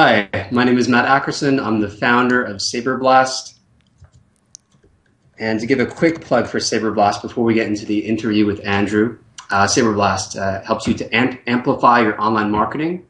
Hi, my name is Matt Ackerson. I'm the founder of SaberBlast. And to give a quick plug for SaberBlast before we get into the interview with Andrew, SaberBlast helps you to amplify your online marketing.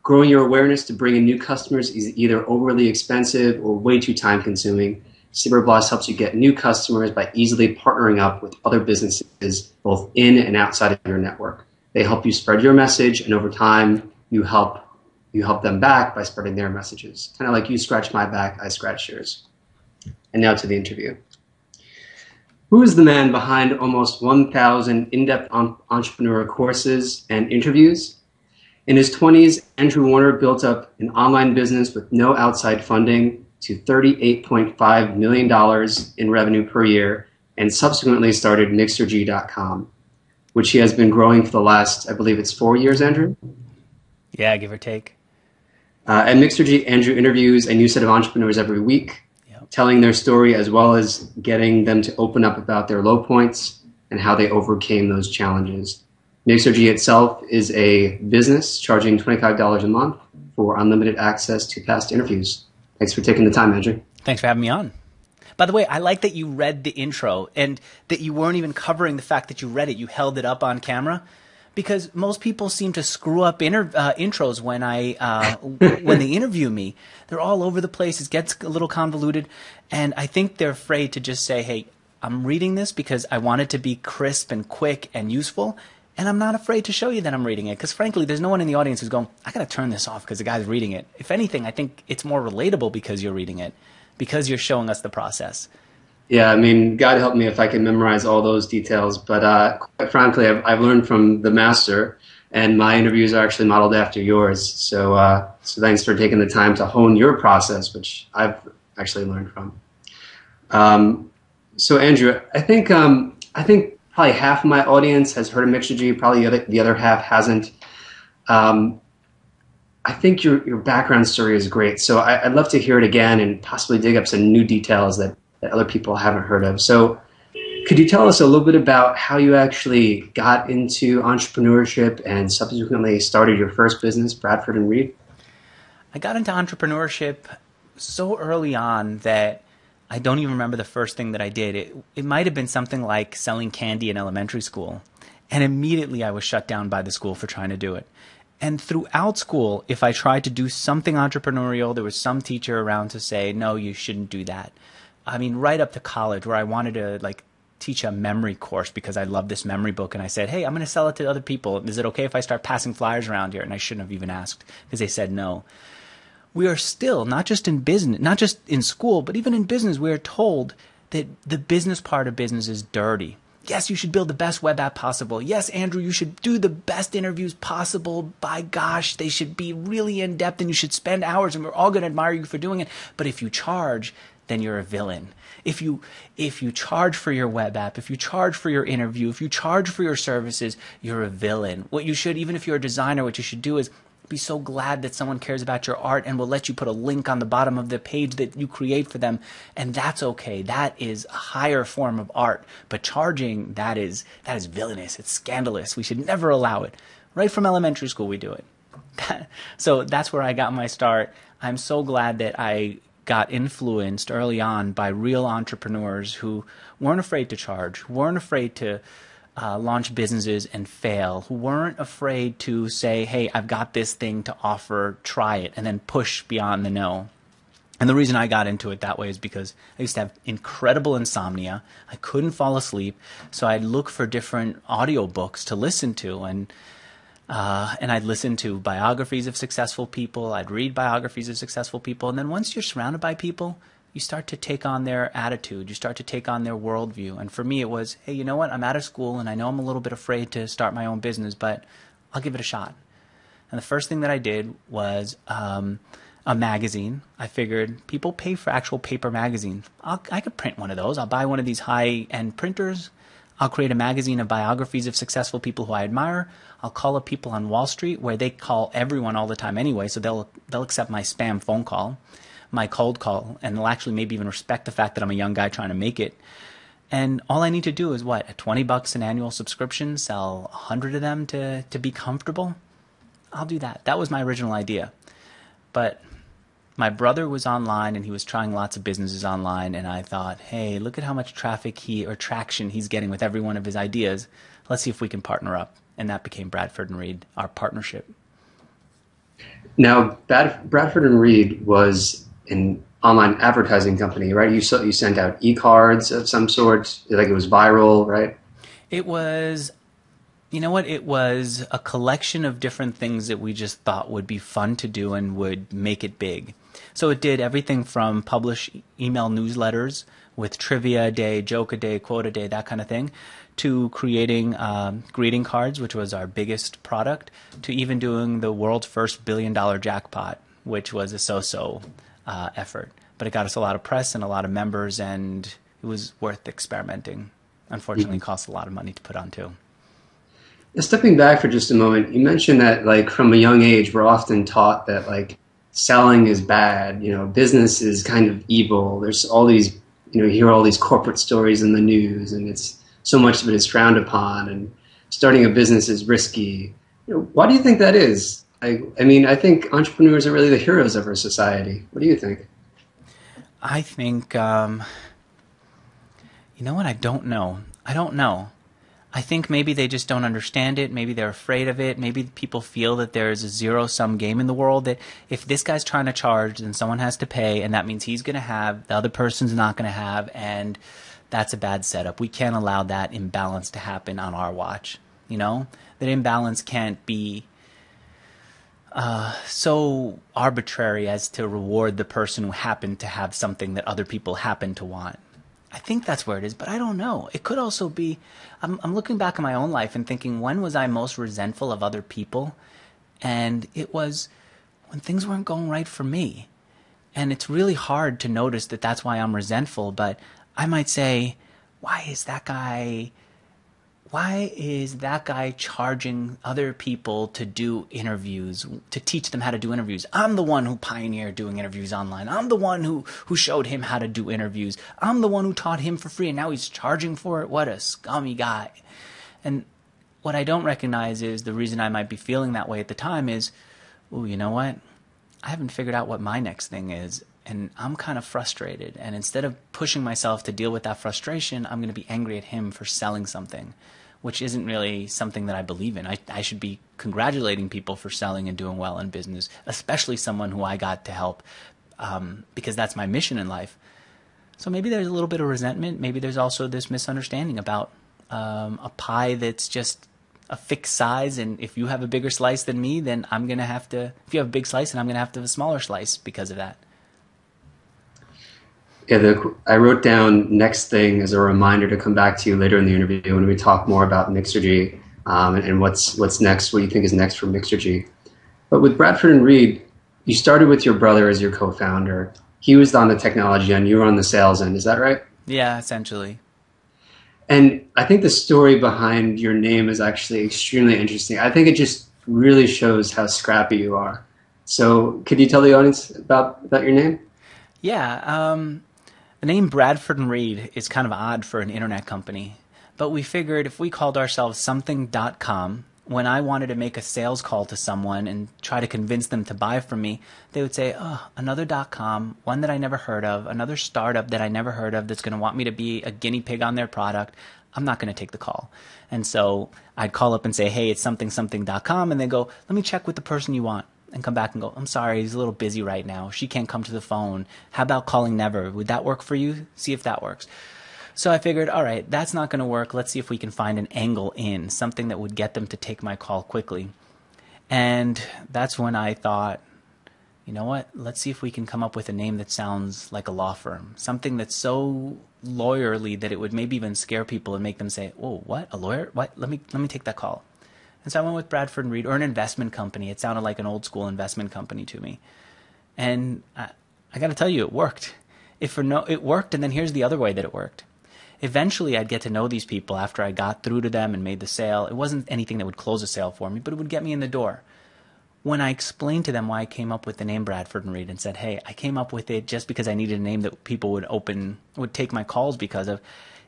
Growing your awareness to bring in new customers is either overly expensive or way too time consuming. SaberBlast helps you get new customers by easily partnering up with other businesses both in and outside of your network. They help you spread your message, and over time, you help them back by spreading their messages. Kind of like you scratch my back, I scratch yours. And now to the interview. Who is the man behind almost 1,000 in-depth entrepreneur courses and interviews? In his 20s, Andrew Warner built up an online business with no outside funding to $38.5 million in revenue per year, and subsequently started Mixergy.com, which he has been growing for the last, I believe it's 4 years, Andrew? Yeah, give or take. At Mixergy, Andrew interviews a new set of entrepreneurs every week, Yep. telling their story as well as getting them to open up about their low points and how they overcame those challenges. Mixergy itself is a business charging $25 a month for unlimited access to past interviews. Thanks for taking the time, Andrew. Thanks for having me on. By the way, I like that you read the intro and that you weren't even covering the fact that you read it. You held it up on camera because most people seem to screw up intros when they interview me. They're all over the place. It gets a little convoluted, and I think they're afraid to just say, "Hey, I'm reading this because I want it to be crisp and quick and useful." And I'm not afraid to show you that I'm reading it because, frankly, there's no one in the audience who's going, I got to turn this off because the guy's reading it. If anything, I think it's more relatable because you're reading it, because you're showing us the process. Yeah, I mean, God help me if I can memorize all those details, but quite frankly, I've learned from the master, and my interviews are actually modeled after yours. So thanks for taking the time to hone your process, which I've actually learned from. So Andrew, I think probably half of my audience has heard of Mixergy, probably the other half hasn't. I think your background story is great, so I'd love to hear it again and possibly dig up some new details that other people haven't heard of. So could you tell us a little bit about how you actually got into entrepreneurship and subsequently started your first business, Bradford and Reed? I got into entrepreneurship so early on that I don't even remember the first thing that I did. It might have been something like selling candy in elementary school. And immediately I was shut down by the school for trying to do it. And throughout school, if I tried to do something entrepreneurial, there was some teacher around to say, no, you shouldn't do that. I mean, right up to college where I wanted to teach a memory course because I love this memory book. And I said, hey, I'm going to sell it to other people. Is it okay if I start passing flyers around here? And I shouldn't have even asked because they said no. We are still, not just in business, not just in school, but even in business, we are told that the business part of business is dirty. Yes, you should build the best web app possible. Yes, Andrew, you should do the best interviews possible. By gosh, they should be really in-depth and you should spend hours and we're all going to admire you for doing it. But if you charge, then you're a villain. If you charge for your web app, if you charge for your interview, if you charge for your services, you're a villain. What you should, even if you're a designer, what you should do is be so glad that someone cares about your art and will let you put a link on the bottom of the page that you create for them. And that's okay. That is a higher form of art. But charging, that is villainous. It's scandalous. We should never allow it. Right from elementary school, we do it. So that's where I got my start. I'm so glad that I got influenced early on by real entrepreneurs who weren't afraid to charge, weren't afraid to launch businesses and fail, who weren't afraid to say, hey, I've got this thing to offer, try it, and then push beyond the no. And the reason I got into it that way is because I used to have incredible insomnia. I couldn't fall asleep, so I'd look for different audiobooks to listen to, and I'd listen to biographies of successful people. I'd read biographies of successful people. And then once you're surrounded by people, you start to take on their attitude. You start to take on their worldview. And for me, it was, hey, you know what? I'm out of school, and I know I'm a little bit afraid to start my own business, but I'll give it a shot. And the first thing that I did was a magazine. I figured people pay for actual paper magazine. I could print one of those. I'll buy one of these high-end printers. I'll create a magazine of biographies of successful people who I admire. I'll call up people on Wall Street where they call everyone all the time anyway, so they'll accept my spam phone call, my cold call, and they'll actually maybe even respect the fact that I'm a young guy trying to make it. And all I need to do is what? At $20 an annual subscription, sell 100 of them to be comfortable? I'll do that. That was my original idea. But my brother was online and he was trying lots of businesses online, and I thought, hey, look at how much traction he's getting with every one of his ideas. Let's see if we can partner up. And that became Bradford and Reed, our partnership. Now, Bradford and Reed was an online advertising company, right? You sent out e-cards of some sort, like it was viral, right? It was, you know what? It was a collection of different things that we just thought would be fun to do and would make it big. So it did everything from publish email newsletters with trivia a day, joke a day, quote a day, that kind of thing, to creating greeting cards, which was our biggest product, to even doing the world's first $1 billion jackpot, which was a so-so effort. But it got us a lot of press and a lot of members, and it was worth experimenting. Unfortunately, it cost a lot of money to put on too. Stepping back for just a moment, you mentioned that like from a young age, we're often taught that like selling is bad, business is kind of evil. There's all these, you hear all these corporate stories in the news, and it's so much of it is frowned upon, and starting a business is risky. Why do you think that is? I think entrepreneurs are really the heroes of our society. What do you think? I think, you know what? I don't know. I think maybe they just don't understand it. Maybe they're afraid of it. Maybe people feel that there's a zero-sum game in the world, that if this guy's trying to charge, then someone has to pay, and that means he's going to have, the other person's not going to have, and that's a bad setup. We can't allow that imbalance to happen on our watch. That imbalance can't be so arbitrary as to reward the person who happened to have something that other people happen to want. I think that's where it is, but I don't know. It could also be, I'm looking back in my own life and thinking, when was I most resentful of other people? And it was when things weren't going right for me. And it's really hard to notice that that's why I'm resentful, but I might say, why is that guy charging other people to do interviews, to teach them how to do interviews? I'm the one who pioneered doing interviews online. I'm the one who showed him how to do interviews. I'm the one who taught him for free, and now he's charging for it. What a scummy guy. And what I don't recognize is the reason I might be feeling that way at the time is, ooh, you know what? I haven't figured out what my next thing is, and I'm kind of frustrated. And instead of pushing myself to deal with that frustration, I'm going to be angry at him for selling something, which isn't really something that I believe in. I should be congratulating people for selling and doing well in business, especially someone who I got to help, because that's my mission in life. So maybe there's a little bit of resentment. Maybe there's also this misunderstanding about a pie that's just a fixed size, and if you have a bigger slice than me, then I'm going to have to, if you have a big slice, then I'm going to have to have a smaller slice because of that. Yeah, I wrote down next thing as a reminder to come back to you later in the interview when we talk more about Mixergy and what's next, what you think is next for Mixergy. But with Bradford and Reed, you started with your brother as your co-founder. He was on the technology end, you were on the sales end. Is that right? Yeah, essentially. And I think the story behind your name is actually extremely interesting. I think it just really shows how scrappy you are. So could you tell the audience about your name? Yeah, the name Bradford and Reed is kind of odd for an internet company, but we figured if we called ourselves something.com, when I wanted to make a sales call to someone and try to convince them to buy from me, they would say, oh, another .com, one that I never heard of, another startup that I never heard of that's going to want me to be a guinea pig on their product. I'm not going to take the call. And so I'd call up and say, hey, it's something.com, and they go, let me check with the person you want. And come back and go, I'm sorry, he's a little busy right now. She can't come to the phone. How about calling never? Would that work for you? See if that works. So I figured, all right, that's not going to work. Let's see if we can find an angle in, something that would get them to take my call quickly. And that's when I thought, you know what? Let's see if we can come up with a name that sounds like a law firm, something that's so lawyerly that it would maybe even scare people and make them say, oh, what? A lawyer? What? Let me take that call. And so I went with Bradford and Reed, or an investment company. It sounded like an old school investment company to me. And I got to tell you, it worked. It worked, and then here's the other way that it worked. Eventually, I'd get to know these people after I got through to them and made the sale. It wasn't anything that would close a sale for me, but it would get me in the door. When I explained to them why I came up with the name Bradford and Reed and said, hey, I came up with it just because I needed a name that people would take my calls because of,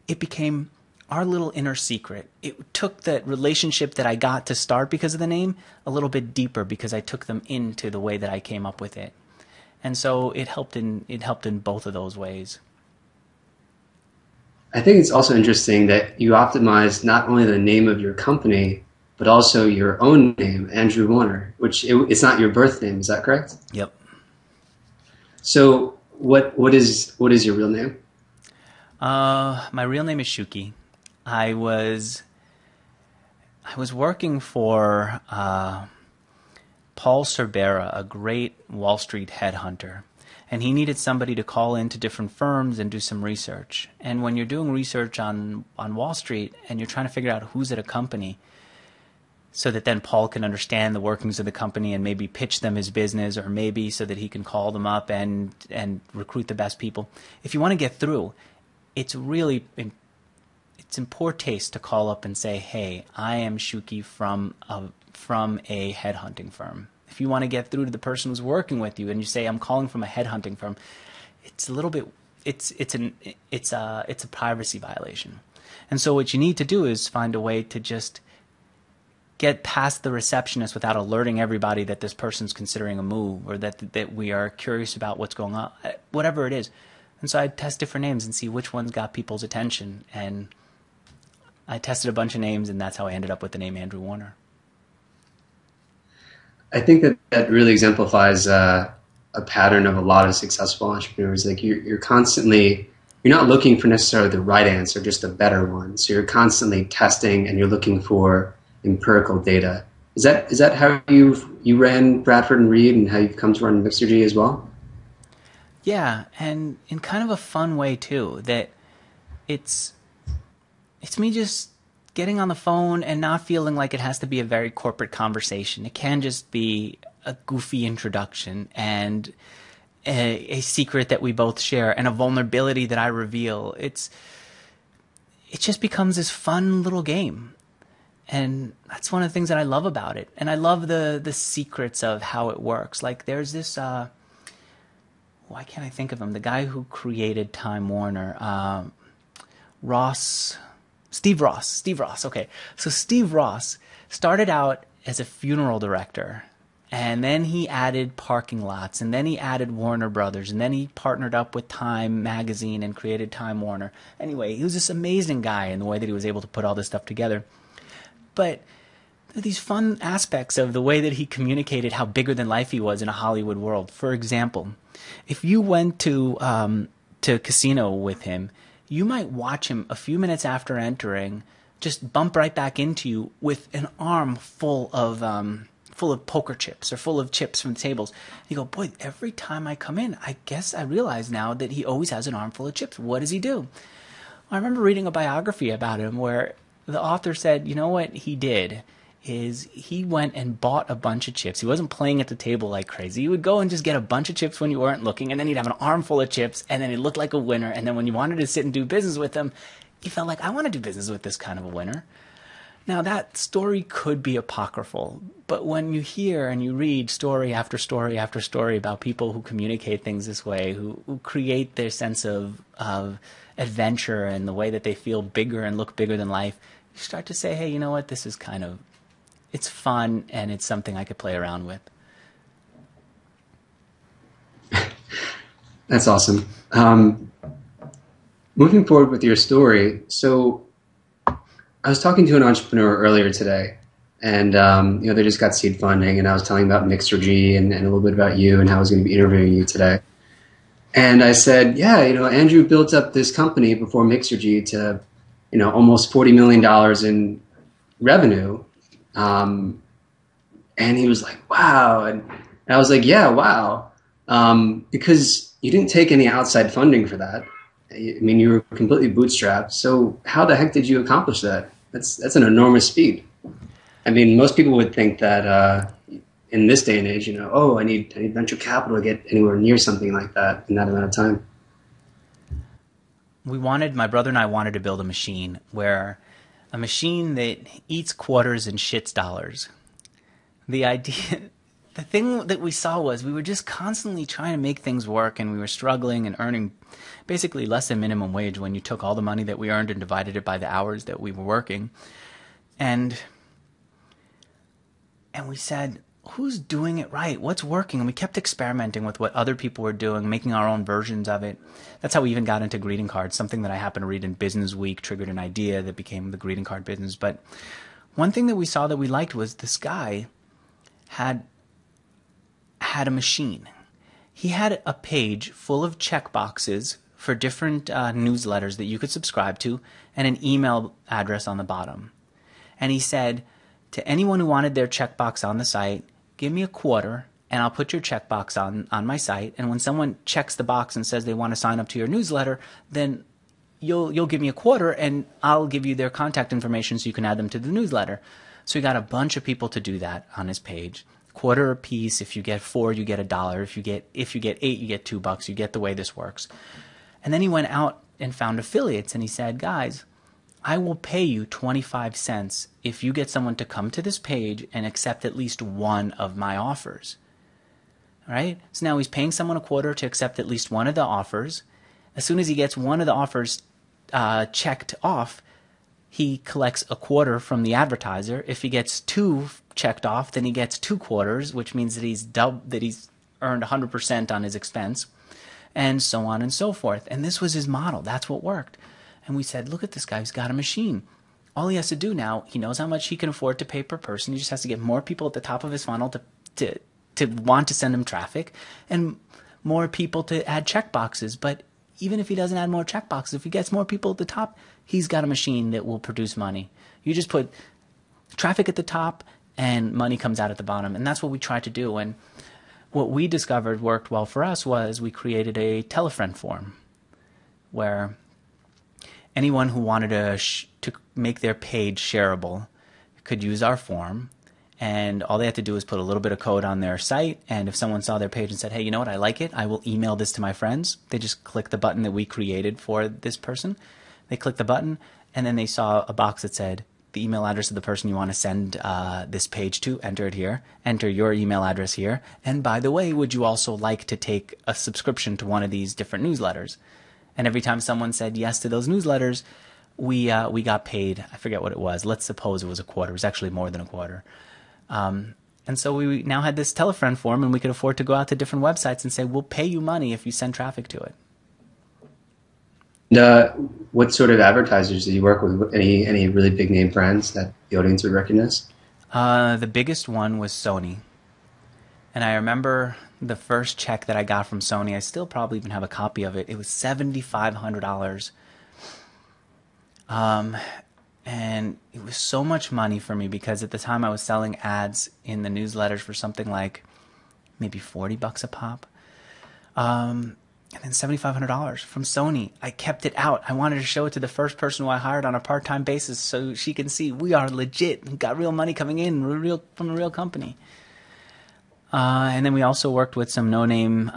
it became our little inner secret. It took that relationship that I got to start because of the name a little bit deeper because I took them into the way that I came up with it. And so it helped in both of those ways. I think it's also interesting that you optimized not only the name of your company, but also your own name, Andrew Warner, which it's not your birth name. Is that correct? Yep. So what is your real name? My real name is Shuki. I was working for Paul Cervera, a great Wall Street headhunter, and he needed somebody to call into different firms and do some research. And when you're doing research on Wall Street and you're trying to figure out who's at a company so that then Paul can understand the workings of the company and maybe pitch them his business, or maybe so that he can call them up and recruit the best people. If you want to get through, it's in poor taste to call up and say, "Hey, I am Shuki from a headhunting firm." If you want to get through to the person who's working with you and you say, "I'm calling from a headhunting firm," it's a little bit it's a privacy violation. And so what you need to do is find a way to just get past the receptionist without alerting everybody that this person's considering a move, or that we are curious about what's going on, whatever it is. And so I'd test different names and see which ones got people's attention. And I tested a bunch of names, and that's how I ended up with the name Andrew Warner. I think that really exemplifies a pattern of a lot of successful entrepreneurs. Like you're not looking for necessarily the right answer, just a better one. So you're constantly testing, and you're looking for empirical data. Is that how you ran Bradford and Reed, and how you've come to run Mixergy as well? Yeah, and in kind of a fun way too, that it's me just getting on the phone and not feeling like it has to be a very corporate conversation. It can just be a goofy introduction and a secret that we both share and a vulnerability that I reveal. It just becomes this fun little game. And that's one of the things that I love about it. And I love the secrets of how it works. Like there's this why can't I think of him? The guy who created Time Warner, Steve Ross. Okay. So Steve Ross started out as a funeral director, and then he added parking lots, and then he added Warner Brothers, and then he partnered up with Time Magazine and created Time Warner. Anyway, he was this amazing guy in the way that he was able to put all this stuff together. But these fun aspects of the way that he communicated how bigger than life he was in a Hollywood world. For example, if you went to casino with him, you might watch him a few minutes after entering just bump right back into you with an arm full of poker chips or full of chips from the tables. You go, boy, every time I come in, I guess I realize now that he always has an arm full of chips. What does he do? I remember reading a biography about him where the author said, you know what he did is he went and bought a bunch of chips. He wasn't playing at the table like crazy. He would go and just get a bunch of chips when you weren't looking, and then he'd have an armful of chips, and then he looked like a winner. And then when you wanted to sit and do business with him, he felt like, I want to do business with this kind of a winner. Now, that story could be apocryphal, but when you hear and you read story after story after story about people who communicate things this way, who create their sense of adventure and the way that they feel bigger and look bigger than life, you start to say, hey, you know what, this is it's fun, and it's something I could play around with. That's awesome. Moving forward with your story, so I was talking to an entrepreneur earlier today, and they just got seed funding, and I was telling about Mixergy and a little bit about you and how I was going to be interviewing you today. And I said, yeah, Andrew built up this company before Mixergy to, almost $40 million in revenue. And he was like, wow. And I was like, yeah, wow. Because you didn't take any outside funding for that. I mean, you were completely bootstrapped. So how the heck did you accomplish that? That's an enormous feat. I mean, most people would think that in this day and age, I need venture capital to get anywhere near something like that in that amount of time. My brother and I wanted to build a machine that eats quarters and shits dollars. The the thing that we saw was we were just constantly trying to make things work, and we were struggling and earning basically less than minimum wage when you took all the money that we earned and divided it by the hours that we were working. And we said, who's doing it right? What's working? And we kept experimenting with what other people were doing, making our own versions of it. That's how we even got into greeting cards. Something that I happened to read in Business Week triggered an idea that became the greeting card business. But one thing that we saw that we liked was this guy had a machine. He had a page full of check boxes for different newsletters that you could subscribe to, and an email address on the bottom. And he said to anyone who wanted their checkbox on the site, give me $0.25 and I'll put your checkbox on my site. And when someone checks the box and says they want to sign up to your newsletter, then you'll give me $0.25 and I'll give you their contact information so you can add them to the newsletter. So he got a bunch of people to do that on his page. $0.25 a piece. If you get 4, you get $1. If you get 8, you get $2. You get the way this works. And then he went out and found affiliates, and he said, guys, I will pay you 25 cents if you get someone to come to this page and accept at least one of my offers. All right? So now he's paying someone $0.25 to accept at least one of the offers. As soon as he gets one of the offers checked off, he collects $0.25 from the advertiser. If he gets 2 checked off, then he gets 2 quarters, which means that he's earned 100% on his expense, and so on and so forth. And this was his model. That's what worked. And we said, look at this guy. He's got a machine. All he has to do now, he knows how much he can afford to pay per person. He just has to get more people at the top of his funnel to want to send him traffic, and more people to add checkboxes. But even if he doesn't add more checkboxes, if he gets more people at the top, he's got a machine that will produce money. You just put traffic at the top and money comes out at the bottom. And that's what we tried to do. And what we discovered worked well for us was we created a Telefriend form where anyone who wanted to make their page shareable could use our form. And all they had to do was put a little bit of code on their site. And if someone saw their page and said, hey, you know what, I like it, I will email this to my friends. They just click the button that we created for this person. They click the button, and then they saw a box that said, the email address of the person you want to send this page to, enter it here. Enter your email address here. And by the way, would you also like to take a subscription to one of these different newsletters? And every time someone said yes to those newsletters, we got paid. I forget what it was. Let's suppose it was $0.25. It was actually more than $0.25. And so we now had this Telefriend form, and we could afford to go out to different websites and say, we'll pay you money if you send traffic to it. What sort of advertisers do you work with? Any really big name brands that the audience would recognize? The biggest one was Sony. And I remember the first check that I got from Sony. I still probably even have a copy of it. It was $7,500. And it was so much money for me because at the time I was selling ads in the newsletters for something like maybe $40 a pop. And then $7,500 from Sony. I kept it out. I wanted to show it to the first person who I hired on a part-time basis so she can see we are legit. We got real money coming in from a real company. And then we also worked with some no-name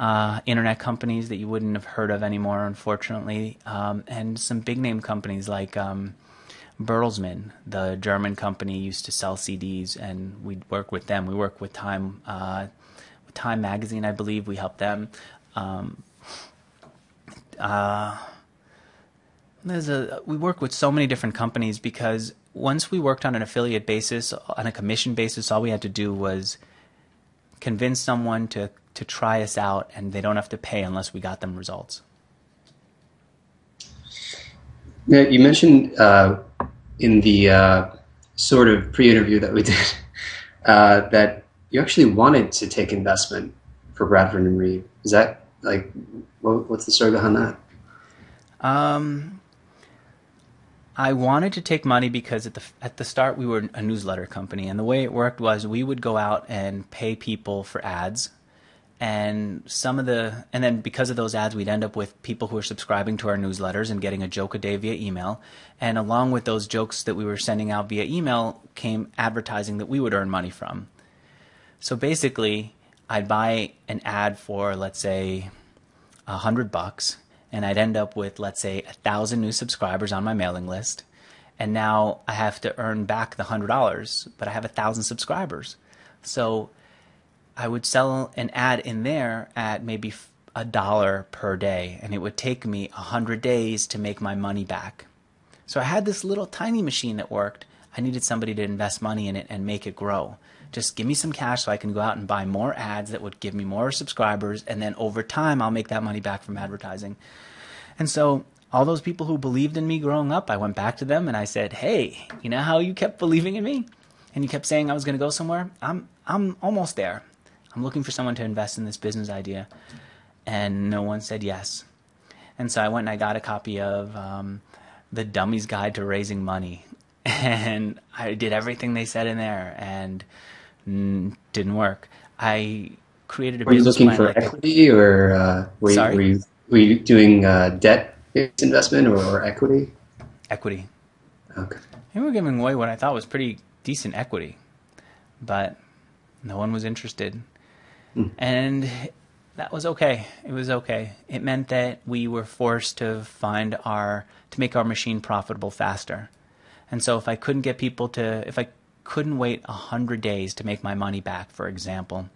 internet companies that you wouldn't have heard of anymore, unfortunately, and some big-name companies like Bertelsmann, the German company, used to sell CDs, and we'd work with them. We worked with Time Magazine, I believe. We helped them. We work with so many different companies because once we worked on an affiliate basis, on a commission basis, all we had to do was convince someone to try us out, and they don't have to pay unless we got them results. Now, you mentioned in the sort of pre-interview that we did that you actually wanted to take investment for Bradford and Reed. Is that like what's the story behind that? I wanted to take money because at the start we were a newsletter company, and the way it worked was we would go out and pay people for ads, and then because of those ads we'd end up with people who were subscribing to our newsletters and getting a joke a day via email, and along with those jokes that we were sending out via email came advertising that we would earn money from. So basically I'd buy an ad for, let's say, $100, and I'd end up with, let's say, 1,000 new subscribers on my mailing list. And now I have to earn back the $100, but I have 1,000 subscribers. So I would sell an ad in there at maybe $1 per day, and it would take me 100 days to make my money back. So I had this little tiny machine that worked. I needed somebody to invest money in it and make it grow. Just give me some cash so I can go out and buy more ads that would give me more subscribers, and then over time I'll make that money back from advertising. And so all those people who believed in me growing up, I went back to them and I said, hey, you know how you kept believing in me? And you kept saying I was going to go somewhere? I'm almost there. I'm looking for someone to invest in this business idea. And no one said yes. And so I went and I got a copy of The Dummy's Guide to Raising Money. And I did everything they said in there, and didn't work. I created a business plan. Were you looking for equity, or were you doing debt-based investment or equity? Equity. Okay. They were giving away what I thought was pretty decent equity, but no one was interested. And that was okay. It was okay. It meant that we were forced to make our machine profitable faster. And so if I couldn't get people if I couldn't wait 100 days to make my money back, for example,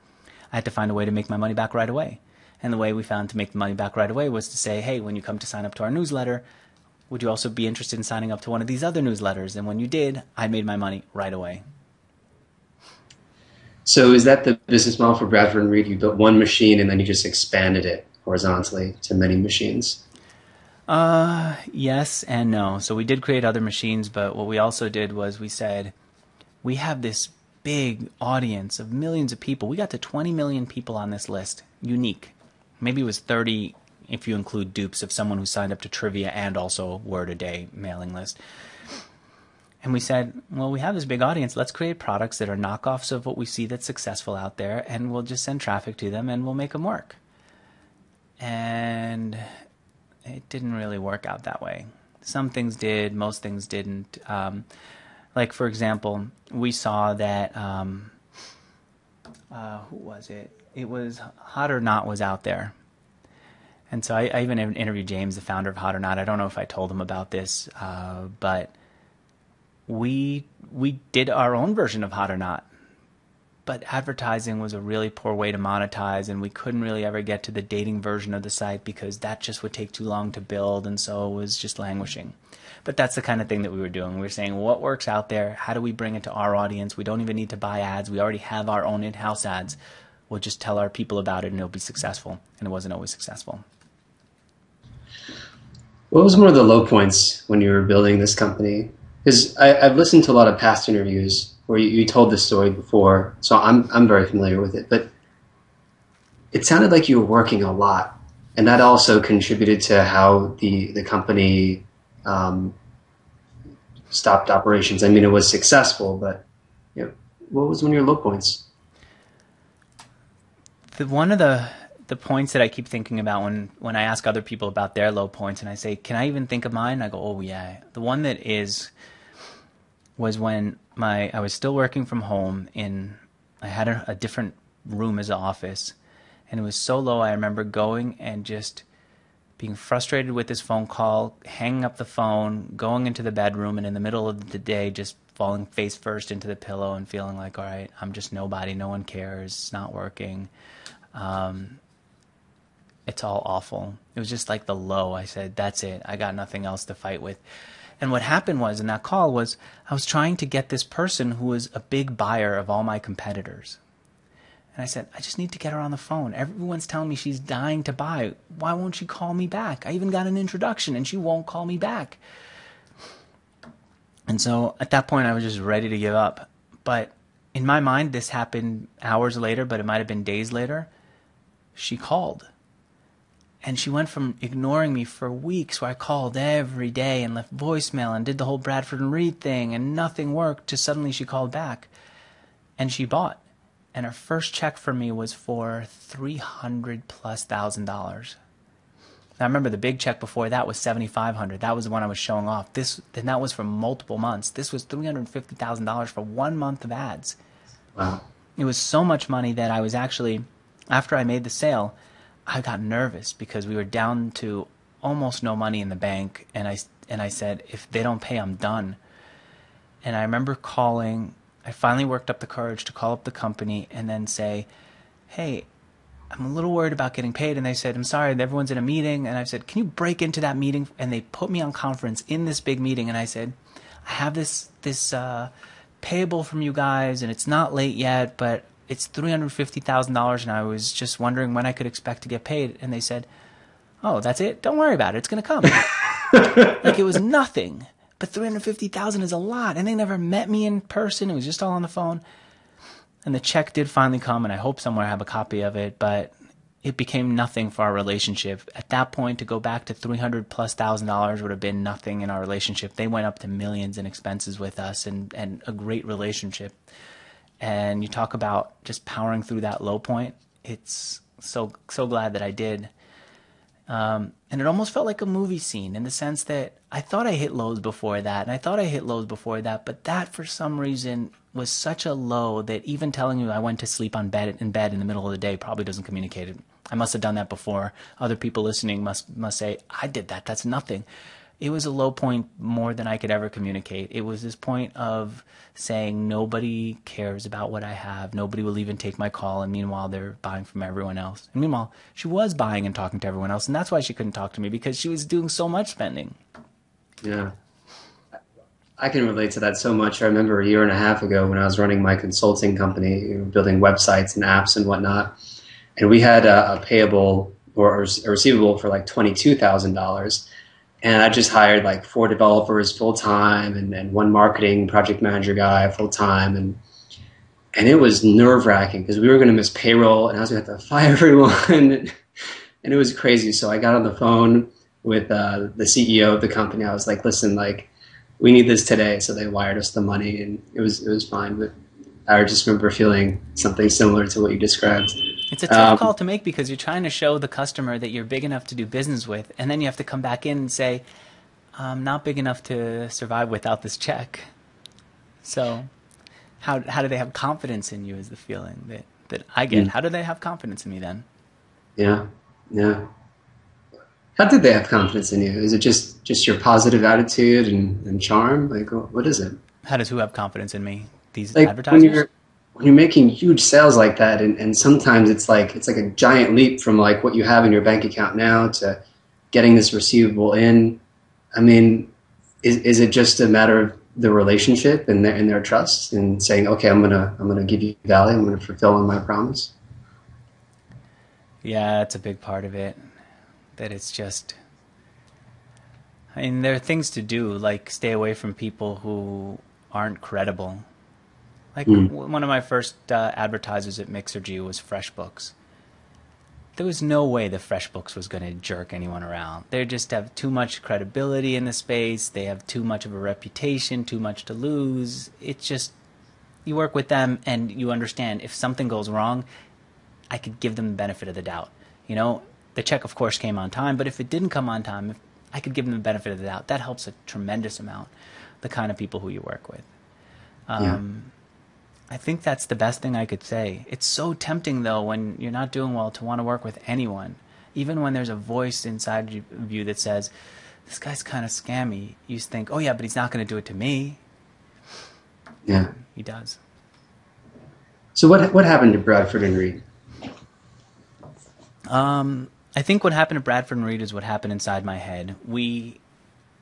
I had to find a way to make my money back right away. And the way we found to make the money back right away was to say, hey, when you come to sign up to our newsletter, would you also be interested in signing up to one of these other newsletters? And when you did, I made my money right away. So is that the business model for Bradford & Reed? You built one machine and then you just expanded it horizontally to many machines? Yes and no. So we did create other machines, but what we also did was we said, we have this big audience of millions of people. We got to 20 million people on this list, unique. Maybe it was 30 if you include dupes of someone who signed up to trivia and also Word a Day mailing list. And we said, well, we have this big audience. Let's create products that are knockoffs of what we see that's successful out there, and we'll just send traffic to them and we'll make them work. And it didn't really work out that way. Some things did, most things didn't. Like, for example, we saw that, who was it? It was Hot or Not was out there. And so I even interviewed James, the founder of Hot or Not. I don't know if I told him about this, but we did our own version of Hot or Not. But advertising was a really poor way to monetize, and we couldn't really ever get to the dating version of the site because that just would take too long to build, and so it was just languishing. But that's the kind of thing that we were doing. We were saying, what works out there? How do we bring it to our audience? We don't even need to buy ads. We already have our own in-house ads. We'll just tell our people about it, and it'll be successful. And it wasn't always successful. What was one of the low points when you were building this company? Because I've listened to a lot of past interviews where you told this story before, so I'm very familiar with it. But it sounded like you were working a lot, and that also contributed to how the company stopped operations. I mean, it was successful, but what was one of your low points? One of the points that I keep thinking about when I ask other people about their low points, and I say, can I even think of mine? I go, oh yeah. The one that was when I was still working from home I had a different room as an office, and it was so low. I remember going and just being frustrated with this phone call, hanging up the phone, going into the bedroom, and in the middle of the day just falling face first into the pillow and feeling like, all right, I'm just nobody, no one cares, it's not working. It's all awful. It was just like the low. I said, that's it. I got nothing else to fight with. And what happened was, in that call, was I was trying to get this person who was a big buyer of all my competitors. And I said, I just need to get her on the phone. Everyone's telling me she's dying to buy. Why won't she call me back? I even got an introduction, and she won't call me back. And so at that point, I was just ready to give up. But in my mind, this happened hours later, but it might have been days later. She called. And she went from ignoring me for weeks, where I called every day and left voicemail and did the whole Bradford & Reed thing, and nothing worked, to suddenly she called back. And she bought. And her first check for me was for $300,000+. Now, I remember the big check before that was $7,500. That was the one I was showing off. Then that was for multiple months. This was $350,000 for 1 month of ads. Wow. It was so much money that I was actually, after I made the sale, I got nervous because we were down to almost no money in the bank, and I said, if they don't pay, I'm done. And I remember calling. I finally worked up the courage to call up the company and then say, hey, I'm a little worried about getting paid. And they said, I'm sorry, everyone's in a meeting. And I said, can you break into that meeting? And they put me on conference in this big meeting. And I said, I have this payable from you guys, and it's not late yet, but it's $350,000. And I was just wondering when I could expect to get paid. And they said, oh, that's it? Don't worry about it. It's going to come. Like it was nothing. But $350,000 is a lot. And they never met me in person. It was just all on the phone. And the check did finally come, and I hope somewhere I have a copy of it, but it became nothing for our relationship. At that point, to go back to $300,000+ would have been nothing in our relationship. They went up to millions in expenses with us, and a great relationship. And you talk about just powering through that low point. It's so glad that I did. And it almost felt like a movie scene in the sense that I thought I hit lows before that, and I thought I hit lows before that, but that for some reason was such a low that even telling you I went to sleep in bed in the middle of the day probably doesn't communicate it. I must have done that before. Other people listening must say, I did that. That's nothing. It was a low point more than I could ever communicate. It was this point of saying nobody cares about what I have. Nobody will even take my call. And meanwhile, they're buying from everyone else. And meanwhile, she was buying and talking to everyone else. And that's why she couldn't talk to me, because she was doing so much spending. Yeah. I can relate to that so much. I remember a year and a half ago when I was running my consulting company, building websites and apps and whatnot. And we had a payable or a receivable for like $22,000. And I just hired like 4 developers full time and 1 marketing project manager guy full time. And it was nerve wracking because we were going to miss payroll and I was going to have to fire everyone. And it was crazy. So I got on the phone with the CEO of the company. I was like, listen, like, we need this today. So they wired us the money and it was fine. But I just remember feeling something similar to what you described. It's a tough call to make because you're trying to show the customer that you're big enough to do business with, and then you have to come back in and say, I'm not big enough to survive without this check. So how do they have confidence in you is the feeling that I get. How do they have confidence in me then? Yeah. How did they have confidence in you? Is it just your positive attitude and charm? Like, what is it? How does who have confidence in me? These like advertisers? When you're making huge sales like that, and sometimes it's like a giant leap from like what you have in your bank account now to getting this receivable in. I mean, is it just a matter of the relationship and their trust and saying, okay, I'm gonna give you value, I'm gonna fulfill on my promise? Yeah, that's a big part of it. That it's just, I mean, there are things to do, like stay away from people who aren't credible. Like one of my first advertisers at Mixergy was FreshBooks. There was no way that FreshBooks was going to jerk anyone around. They just have too much credibility in the space. They have too much of a reputation, too much to lose. It's just, you work with them and you understand if something goes wrong, I could give them the benefit of the doubt. You know, the check, of course, came on time, but if it didn't come on time, I could give them the benefit of the doubt. That helps a tremendous amount, the kind of people who you work with. I think that's the best thing I could say. It's so tempting, though, when you're not doing well to want to work with anyone. Even when there's a voice inside of you that says, this guy's kind of scammy, you think, oh, yeah, but he's not going to do it to me. Yeah. He does. So what happened to Bradford and Reed? I think what happened to Bradford and Reed is what happened inside my head. We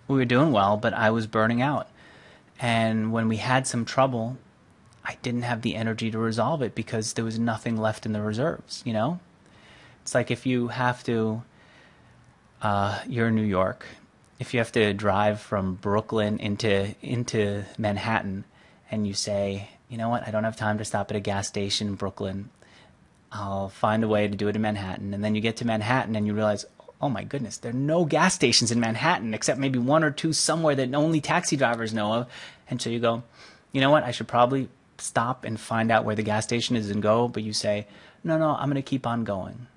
were doing well, but I was burning out. And when we had some trouble, I didn't have the energy to resolve it because there was nothing left in the reserves, you know? It's like if you have to, you're in New York, if you have to drive from Brooklyn into Manhattan and you say, you know what, I don't have time to stop at a gas station in Brooklyn. I'll find a way to do it in Manhattan. And then you get to Manhattan and you realize, oh my goodness, there are no gas stations in Manhattan except maybe 1 or 2 somewhere that only taxi drivers know of. And so you go, you know what, I should probably stop and find out where the gas station is and go. But you say, no, I'm going to keep on going.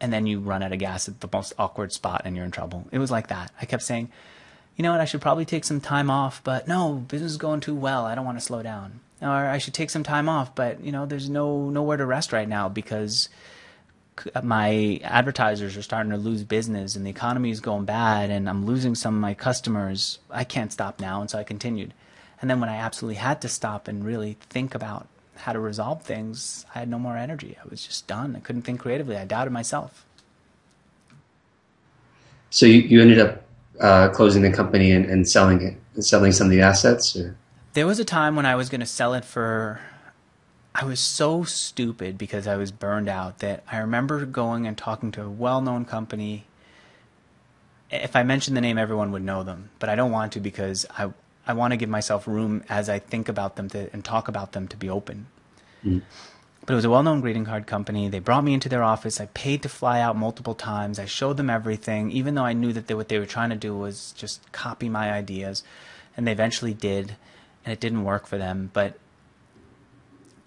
And then you run out of gas at the most awkward spot and you're in trouble. It was like that. I kept saying, you know what, I should probably take some time off, but no, business is going too well. I don't want to slow down. Or I should take some time off, but you know, there's nowhere to rest right now because my advertisers are starting to lose business and the economy is going bad and I'm losing some of my customers. I can't stop now. And so I continued. And then when I absolutely had to stop and really think about how to resolve things, I had no more energy. I was just done. I couldn't think creatively. I doubted myself. So you ended up closing the company and selling it, and selling some of the assets? Or? There was a time when I was going to sell it for, I was so stupid because I was burned out that I remember going and talking to a well-known company. If I mentioned the name, everyone would know them, but I don't want to because I want to give myself room as I think about them and talk about them to be open. Mm. But it was a well-known greeting card company. They brought me into their office. I paid to fly out multiple times. I showed them everything, even though I knew that what they were trying to do was just copy my ideas. And they eventually did, and it didn't work for them. But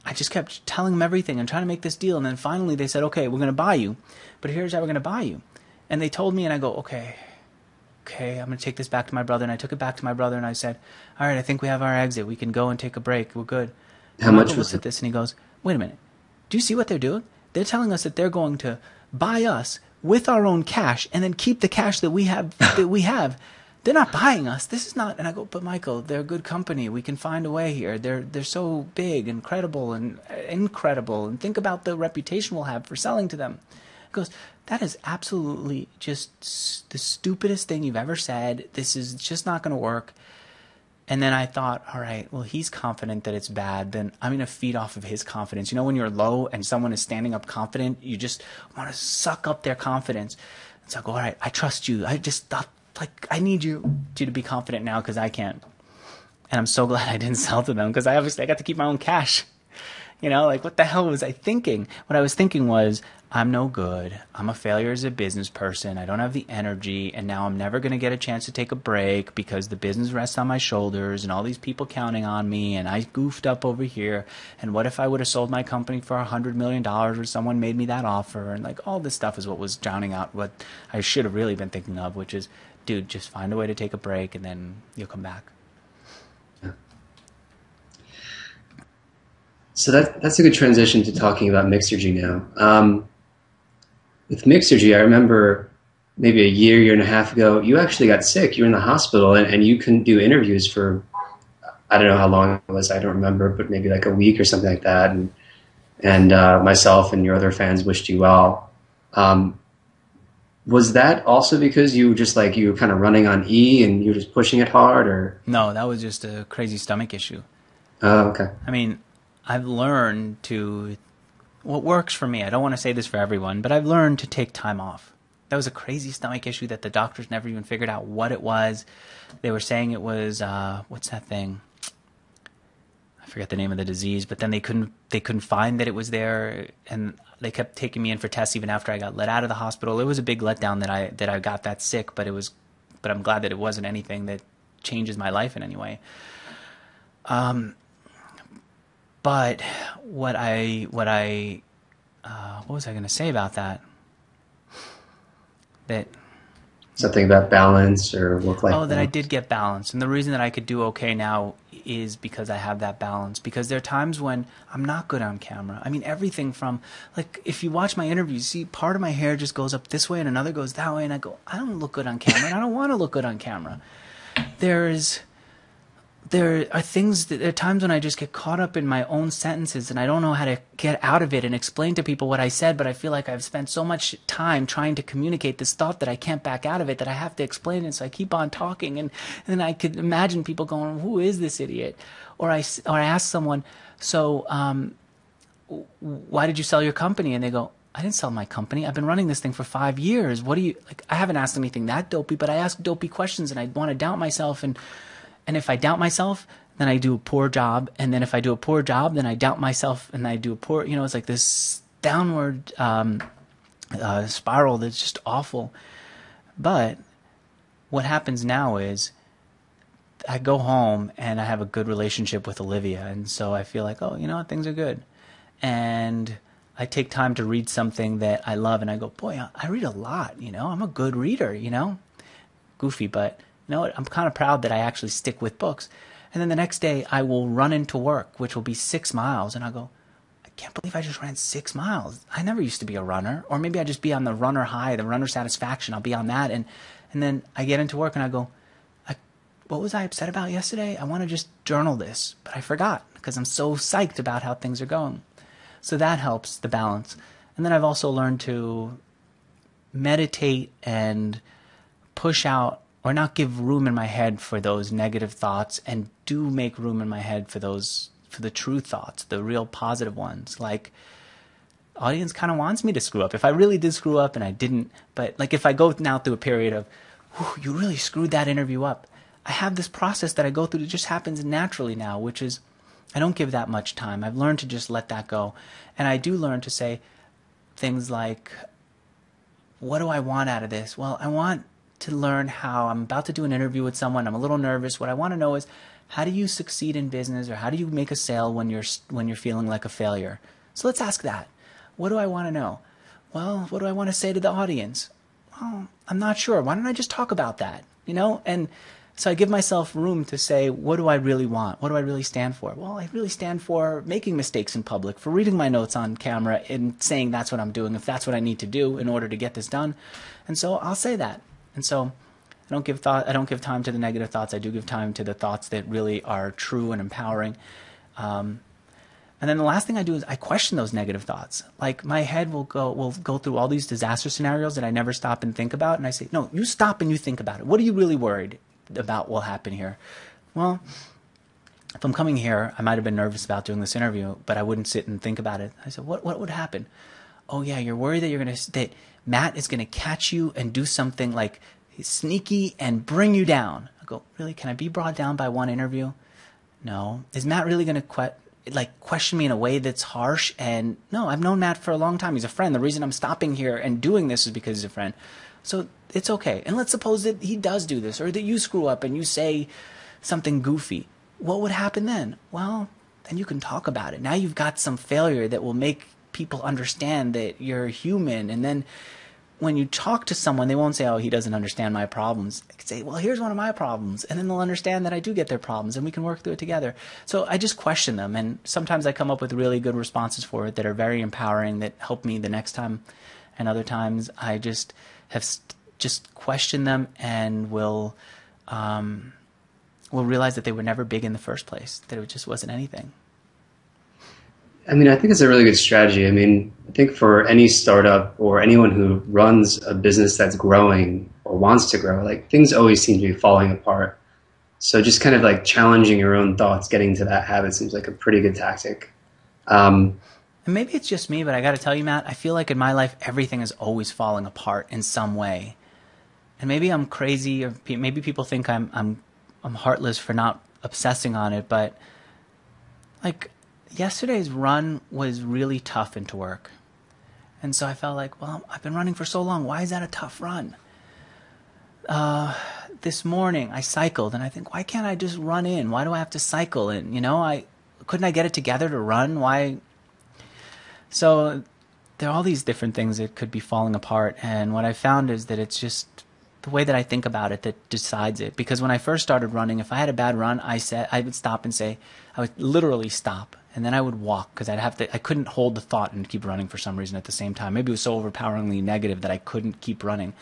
I just kept telling them everything and trying to make this deal. And then finally they said, okay, we're going to buy you. But here's how we're going to buy you. And they told me, and I go, okay, I'm going to take this back to my brother. And I took it back to my brother, and I said, all right, I think we have our exit. We can go and take a break. We're good. How much was it? At this, and he goes, wait a minute. Do you see what they're doing? They're telling us that they're going to buy us with our own cash and then keep the cash that we have. They're not buying us. This is not. And I go, but Michael, they're a good company. We can find a way here. They're so big and credible and incredible. And think about the reputation we'll have for selling to them. He goes, that is absolutely just the stupidest thing you've ever said. This is just not going to work. And then I thought, all right, well, he's confident that it's bad. Then I'm going to feed off of his confidence. You know, when you're low and someone is standing up confident, you just want to suck up their confidence. So I go, all right, I trust you. I just thought, I need you to be confident now because I can't. And I'm so glad I didn't sell to them because I got to keep my own cash. You know, what the hell was I thinking? What I was thinking was, I'm no good. I'm a failure as a business person. I don't have the energy, and now I'm never going to get a chance to take a break because the business rests on my shoulders and all these people counting on me, and I goofed up over here. And what if I would have sold my company for $100 million or someone made me that offer? And all this stuff is what was drowning out what I should have really been thinking of, which is, dude, just find a way to take a break and then you'll come back. So that's a good transition to talking about Mixergy now. With Mixergy, I remember maybe a year and a half ago, you actually got sick. You were in the hospital, and you couldn't do interviews for, I don't know how long it was. I don't remember, but maybe a week or something like that. And myself and your other fans wished you well. Was that also because you were just you were kind of running on E and you were just pushing it hard, or? No, that was just a crazy stomach issue. Oh, okay. I mean, I've learned what works for me, I don't want to say this for everyone, but I've learned to take time off. That was a crazy stomach issue that the doctors never even figured out what it was. They were saying it was, what's that thing? I forget the name of the disease, but then they couldn't find that it was there, and they kept taking me in for tests even after I got let out of the hospital. It was a big letdown that I got that sick, but I'm glad that it wasn't anything that changes my life in any way. But what was I going to say about that? That something about balance or work-life balance. That I did get balance. And the reason that I could do okay now is because I have that balance. Because there are times when I'm not good on camera. I mean, everything from, if you watch my interviews, see part of my hair just goes up this way and another goes that way. And I go, I don't look good on camera and I don't want to look good on camera. There are times when I just get caught up in my own sentences and I don't know how to get out of it and explain to people what I said, but I feel like I've spent so much time trying to communicate this thought that I can't back out of it, that I have to explain it, so I keep on talking, and then I could imagine people going, who is this idiot? Or I ask someone, so why did you sell your company? And they go, I didn't sell my company. I've been running this thing for 5 years. What do you, I haven't asked anything that dopey, but I ask dopey questions and I want to doubt myself, and if I doubt myself, then I do a poor job. And then if I do a poor job, then I doubt myself and I do a poor, it's like this downward spiral that's just awful. But what happens now is I go home and I have a good relationship with Olivia. And so I feel like, things are good. And I take time to read something that I love and I go, boy, I read a lot, I'm a good reader, goofy, but you know what? I'm kind of proud that I actually stick with books. And then the next day I will run into work, which will be 6 miles. And I'll go, I can't believe I just ran 6 miles. I never used to be a runner. Or maybe I just be on the runner high, the runner satisfaction. I'll be on that. And then I get into work and I go, what was I upset about yesterday? I want to just journal this. But I forgot because I'm so psyched about how things are going. So that helps the balance. And then I've also learned to meditate and push out or not give room in my head for those negative thoughts, and do make room in my head for the true thoughts, the real positive ones. Like, audience kind of wants me to screw up. If I really did screw up and I didn't, but like if I go now through a period of, you really screwed that interview up, I have this process that I go through that just happens naturally now, which is I don't give that much time. I've learned to just let that go. And I do learn to say things like, what do I want out of this? Well, I want to learn how I'm about to do an interview with someone. I'm a little nervous. What I want to know is, how do you succeed in business, or how do you make a sale when you're feeling like a failure? So let's ask that. What do I want to know? Well, what do I want to say to the audience? Well, I'm not sure. Why don't I just talk about that? And so I give myself room to say, what do I really want? What do I really stand for? Well, I really stand for making mistakes in public, for reading my notes on camera and saying that's what I'm doing, if that's what I need to do in order to get this done. And so I'll say that. And so I don't give time to the negative thoughts. I do give time to the thoughts that really are true and empowering. And then the last thing I do is I question those negative thoughts. Like, my head will go through all these disaster scenarios that I never stop and think about. And I say, no, you stop and you think about it. What are you really worried about will happen here? Well, if I'm coming here, I might have been nervous about doing this interview, but I wouldn't sit and think about it. I said, what would happen? Oh yeah, you're worried that Matt is gonna catch you and do something like sneaky and bring you down. I go, really? Can I be brought down by one interview? No. Is Matt really gonna question me in a way that's harsh? And no, I've known Matt for a long time. He's a friend. The reason I'm stopping here and doing this is because he's a friend. So it's okay. And let's suppose that he does do this, or that you screw up and you say something goofy. What would happen then? Well, then you can talk about it. Now you've got some failure that will make people understand that you're human. And then when you talk to someone, they won't say, oh, he doesn't understand my problems. They could say, well, here's one of my problems. And then they'll understand that I do get their problems, and we can work through it together. So I just question them. And sometimes I come up with really good responses for it that are very empowering, that help me the next time. And other times I just have just questioned them and will realize that they were never big in the first place, that it just wasn't anything. I mean, I think it's a really good strategy. I mean, I think for any startup or anyone who runs a business that's growing or wants to grow, like, things always seem to be falling apart. So just kind of like challenging your own thoughts, getting to that habit seems like a pretty good tactic. And maybe it's just me, but I got to tell you, Matt, I feel like in my life, everything is always falling apart in some way. And maybe I'm crazy, or maybe people think I'm heartless for not obsessing on it, but like, yesterday's run was really tough into work. And so I felt like, well, I've been running for so long. Why is that a tough run? This morning I cycled, and I think, why can't I just run in? Why do I have to cycle in? Couldn't I get it together to run? Why? So there are all these different things that could be falling apart. And what I found is that it's just the way that I think about it that decides it. Because when I first started running, if I had a bad run, I would stop and say, I would literally stop. And then I would walk, because I couldn't hold the thought and keep running for some reason at the same time. Maybe it was so overpoweringly negative that I couldn't keep running.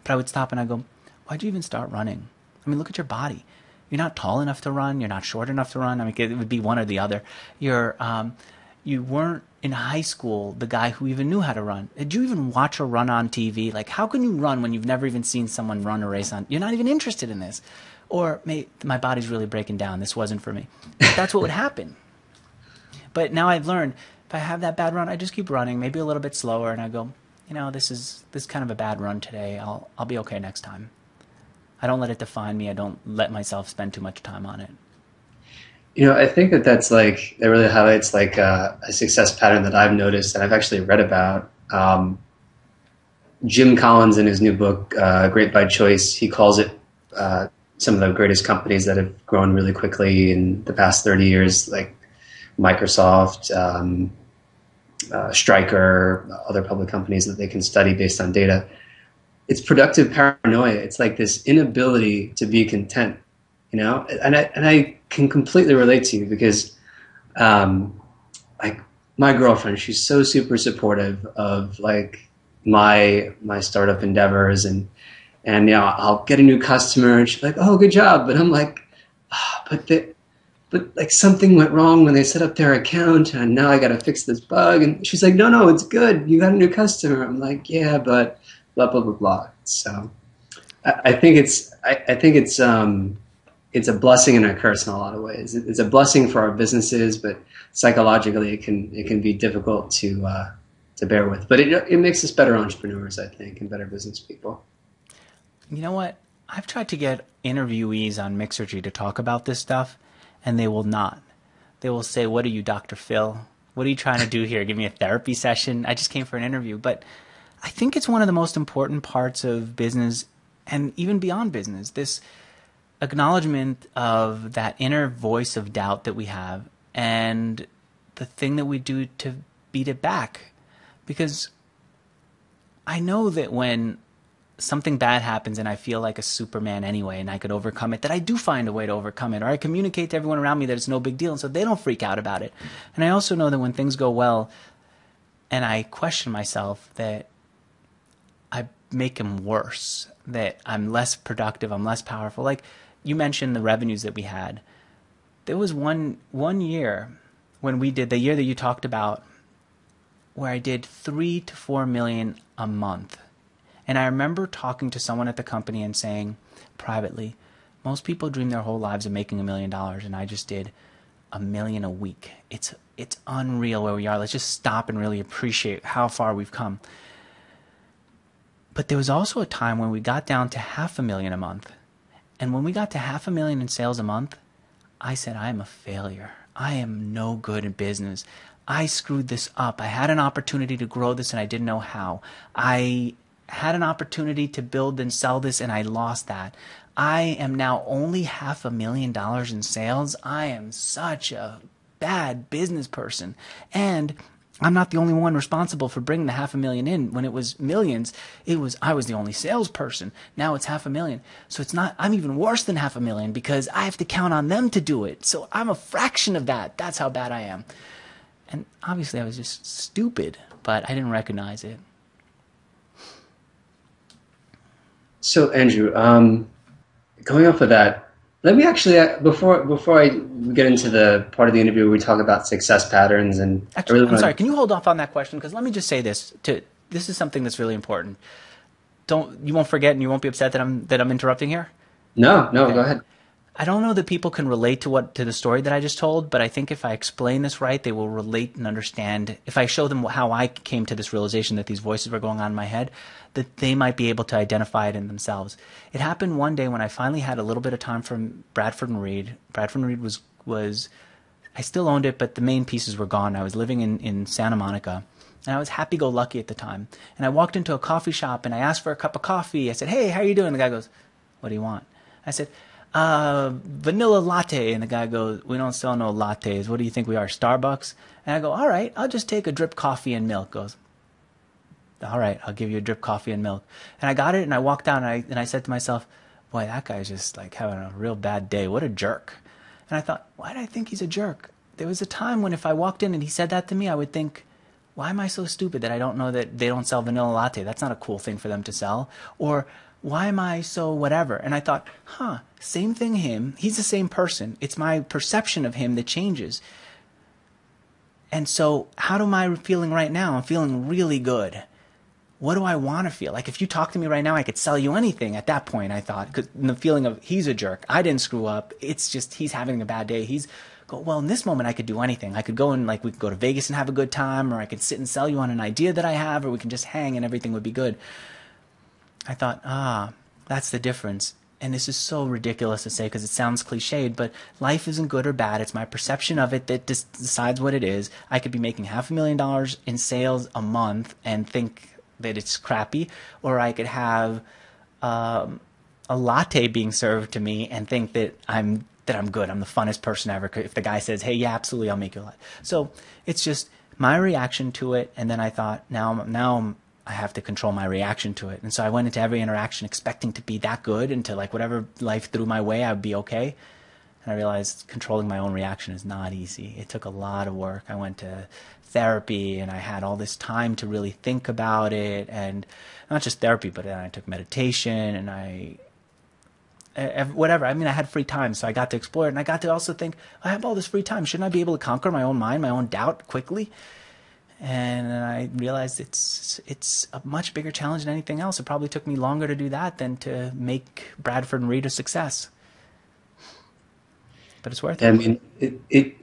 But I would stop and I'd go, why'd you even start running? I mean, look at your body. You're not tall enough to run. You're not short enough to run. I mean, it would be one or the other. You weren't in high school the guy who even knew how to run. Did you even watch a run on TV? Like, how can you run when you've never even seen someone run a race on? You're not even interested in this. Or, my body's really breaking down. This wasn't for me. That's what would happen. But now I've learned, if I have that bad run, I just keep running, maybe a little bit slower, and I go, this is kind of a bad run today. I'll be okay next time. I don't let it define me. I don't let myself spend too much time on it. I think that really highlights like a success pattern that I've noticed and I've actually read about. Jim Collins, in his new book, Great by Choice, he calls it some of the greatest companies that have grown really quickly in the past 30 years, like Microsoft, Stryker, other public companies that they can study based on data. It's productive paranoia. It's like this inability to be content, and I can completely relate to you, because like, my girlfriend, she's so super supportive of like my startup endeavors, and I'll get a new customer and she's like, oh, good job. But I'm like, but but like something went wrong when they set up their account and now I got to fix this bug. And she's like, no, it's good. You got a new customer. I'm like, yeah, but blah, blah, blah, blah. So I think it's a blessing and a curse in a lot of ways. It's a blessing for our businesses, but psychologically it can be difficult to bear with. But it makes us better entrepreneurs, I think, and better business people. You know what? I've tried to get interviewees on Mixergy to talk about this stuff, and they will not. They will say, "What are you, Dr. Phil? What are you trying to do here? Give me a therapy session? I just came for an interview." But I think it's one of the most important parts of business and even beyond business, this acknowledgement of that inner voice of doubt that we have and the thing that we do to beat it back. Because I know that when something bad happens and I feel like a Superman anyway and I could overcome it, that I do find a way to overcome it, or I communicate to everyone around me that it's no big deal, and so they don't freak out about it. And I also know that when things go well and I question myself, that I make them worse, that I'm less productive, I'm less powerful. Like you mentioned the revenues that we had. There was one year when we did, the year that you talked about, where I did 3 to 4 million a month. And I remember talking to someone at the company and saying privately, most people dream their whole lives of making $1 million, and I just did $1 million a week. It's unreal where we are. Let's just stop and really appreciate how far we've come. But there was also a time when we got down to $500,000 a month. And when we got to $500,000 in sales a month, I said, I am a failure. I am no good in business. I screwed this up. I had an opportunity to grow this and I didn't know how. I had an opportunity to build and sell this and I lost that. I am now only $500,000 in sales. I am such a bad business person. And I'm not the only one responsible for bringing the $500,000 in. When it was millions, I was the only salesperson. Now it's $500,000. So it's not, I'm even worse than $500,000 because I have to count on them to do it. So I'm a fraction of that. That's how bad I am. And obviously I was just stupid, but I didn't recognize it. So Andrew, going off of that, let me actually before I get into the part of the interview where we talk about success patterns and actually, I'm sorry, can you hold off on that question? Because let me just say this: this is something that's really important. You won't forget, and you won't be upset that I'm interrupting here. No, Okay. Go ahead. I don't know that people can relate to the story that I just told, but I think if I explain this right, they will relate and understand. If I show them how I came to this realization that these voices were going on in my head, that they might be able to identify it in themselves. It happened one day when I finally had a little bit of time from Bradford and Reed. Bradford and Reed was I still owned it, but the main pieces were gone. I was living in Santa Monica, and I was happy-go-lucky at the time. And I walked into a coffee shop, and I asked for a cup of coffee. I said, "Hey, how are you doing?" The guy goes, "What do you want?" I said, vanilla latte. And the guy goes, "We don't sell no lattes. What do you think we are, Starbucks?" And I go, "All right, I'll just take a drip coffee and milk." Goes, "All right, I'll give you a drip coffee and milk." And I got it, and I walked down, and I said to myself, "Boy, that guy's just like having a real bad day. What a jerk." And I thought, why did I think he's a jerk? There was a time when if I walked in and he said that to me, I would think, why am I so stupid that I don't know that they don't sell vanilla latte? That's not a cool thing for them to sell. Or why am I so whatever? And I thought, same thing him. He's the same person. It's my perception of him that changes. And so how am I feeling right now? I'm feeling really good. What do I want to feel? Like if you talk to me right now, I could sell you anything at that point, I thought. Because the feeling of he's a jerk. I didn't screw up. It's just he's having a bad day. Well, in this moment, I could do anything. I could go and we could go to Vegas and have a good time, or I could sit and sell you on an idea that I have, or we can just hang and everything would be good. I thought, that's the difference. And this is so ridiculous to say because it sounds cliched, but life isn't good or bad. It's my perception of it that decides what it is. I could be making $500,000 in sales a month and think that it's crappy, or I could have a latte being served to me and think that I'm good. I'm the funnest person ever. If the guy says, "Hey, yeah, absolutely, I'll make you a latte." So it's just my reaction to it. And then I thought, now I have to control my reaction to it. And so I went into every interaction expecting to be that good and to whatever life threw my way, I would be okay. And I realized controlling my own reaction is not easy. It took a lot of work. I went to therapy and I had all this time to really think about it, and not just therapy, but then I took meditation and I whatever. I mean, I had free time, so I got to explore it, and I got to also think, I have all this free time. Shouldn't I be able to conquer my own mind, my own doubt quickly? And I realized it's a much bigger challenge than anything else. It probably took me longer to do that than to make Bradford and Reed a success. But it's worth it. I mean, it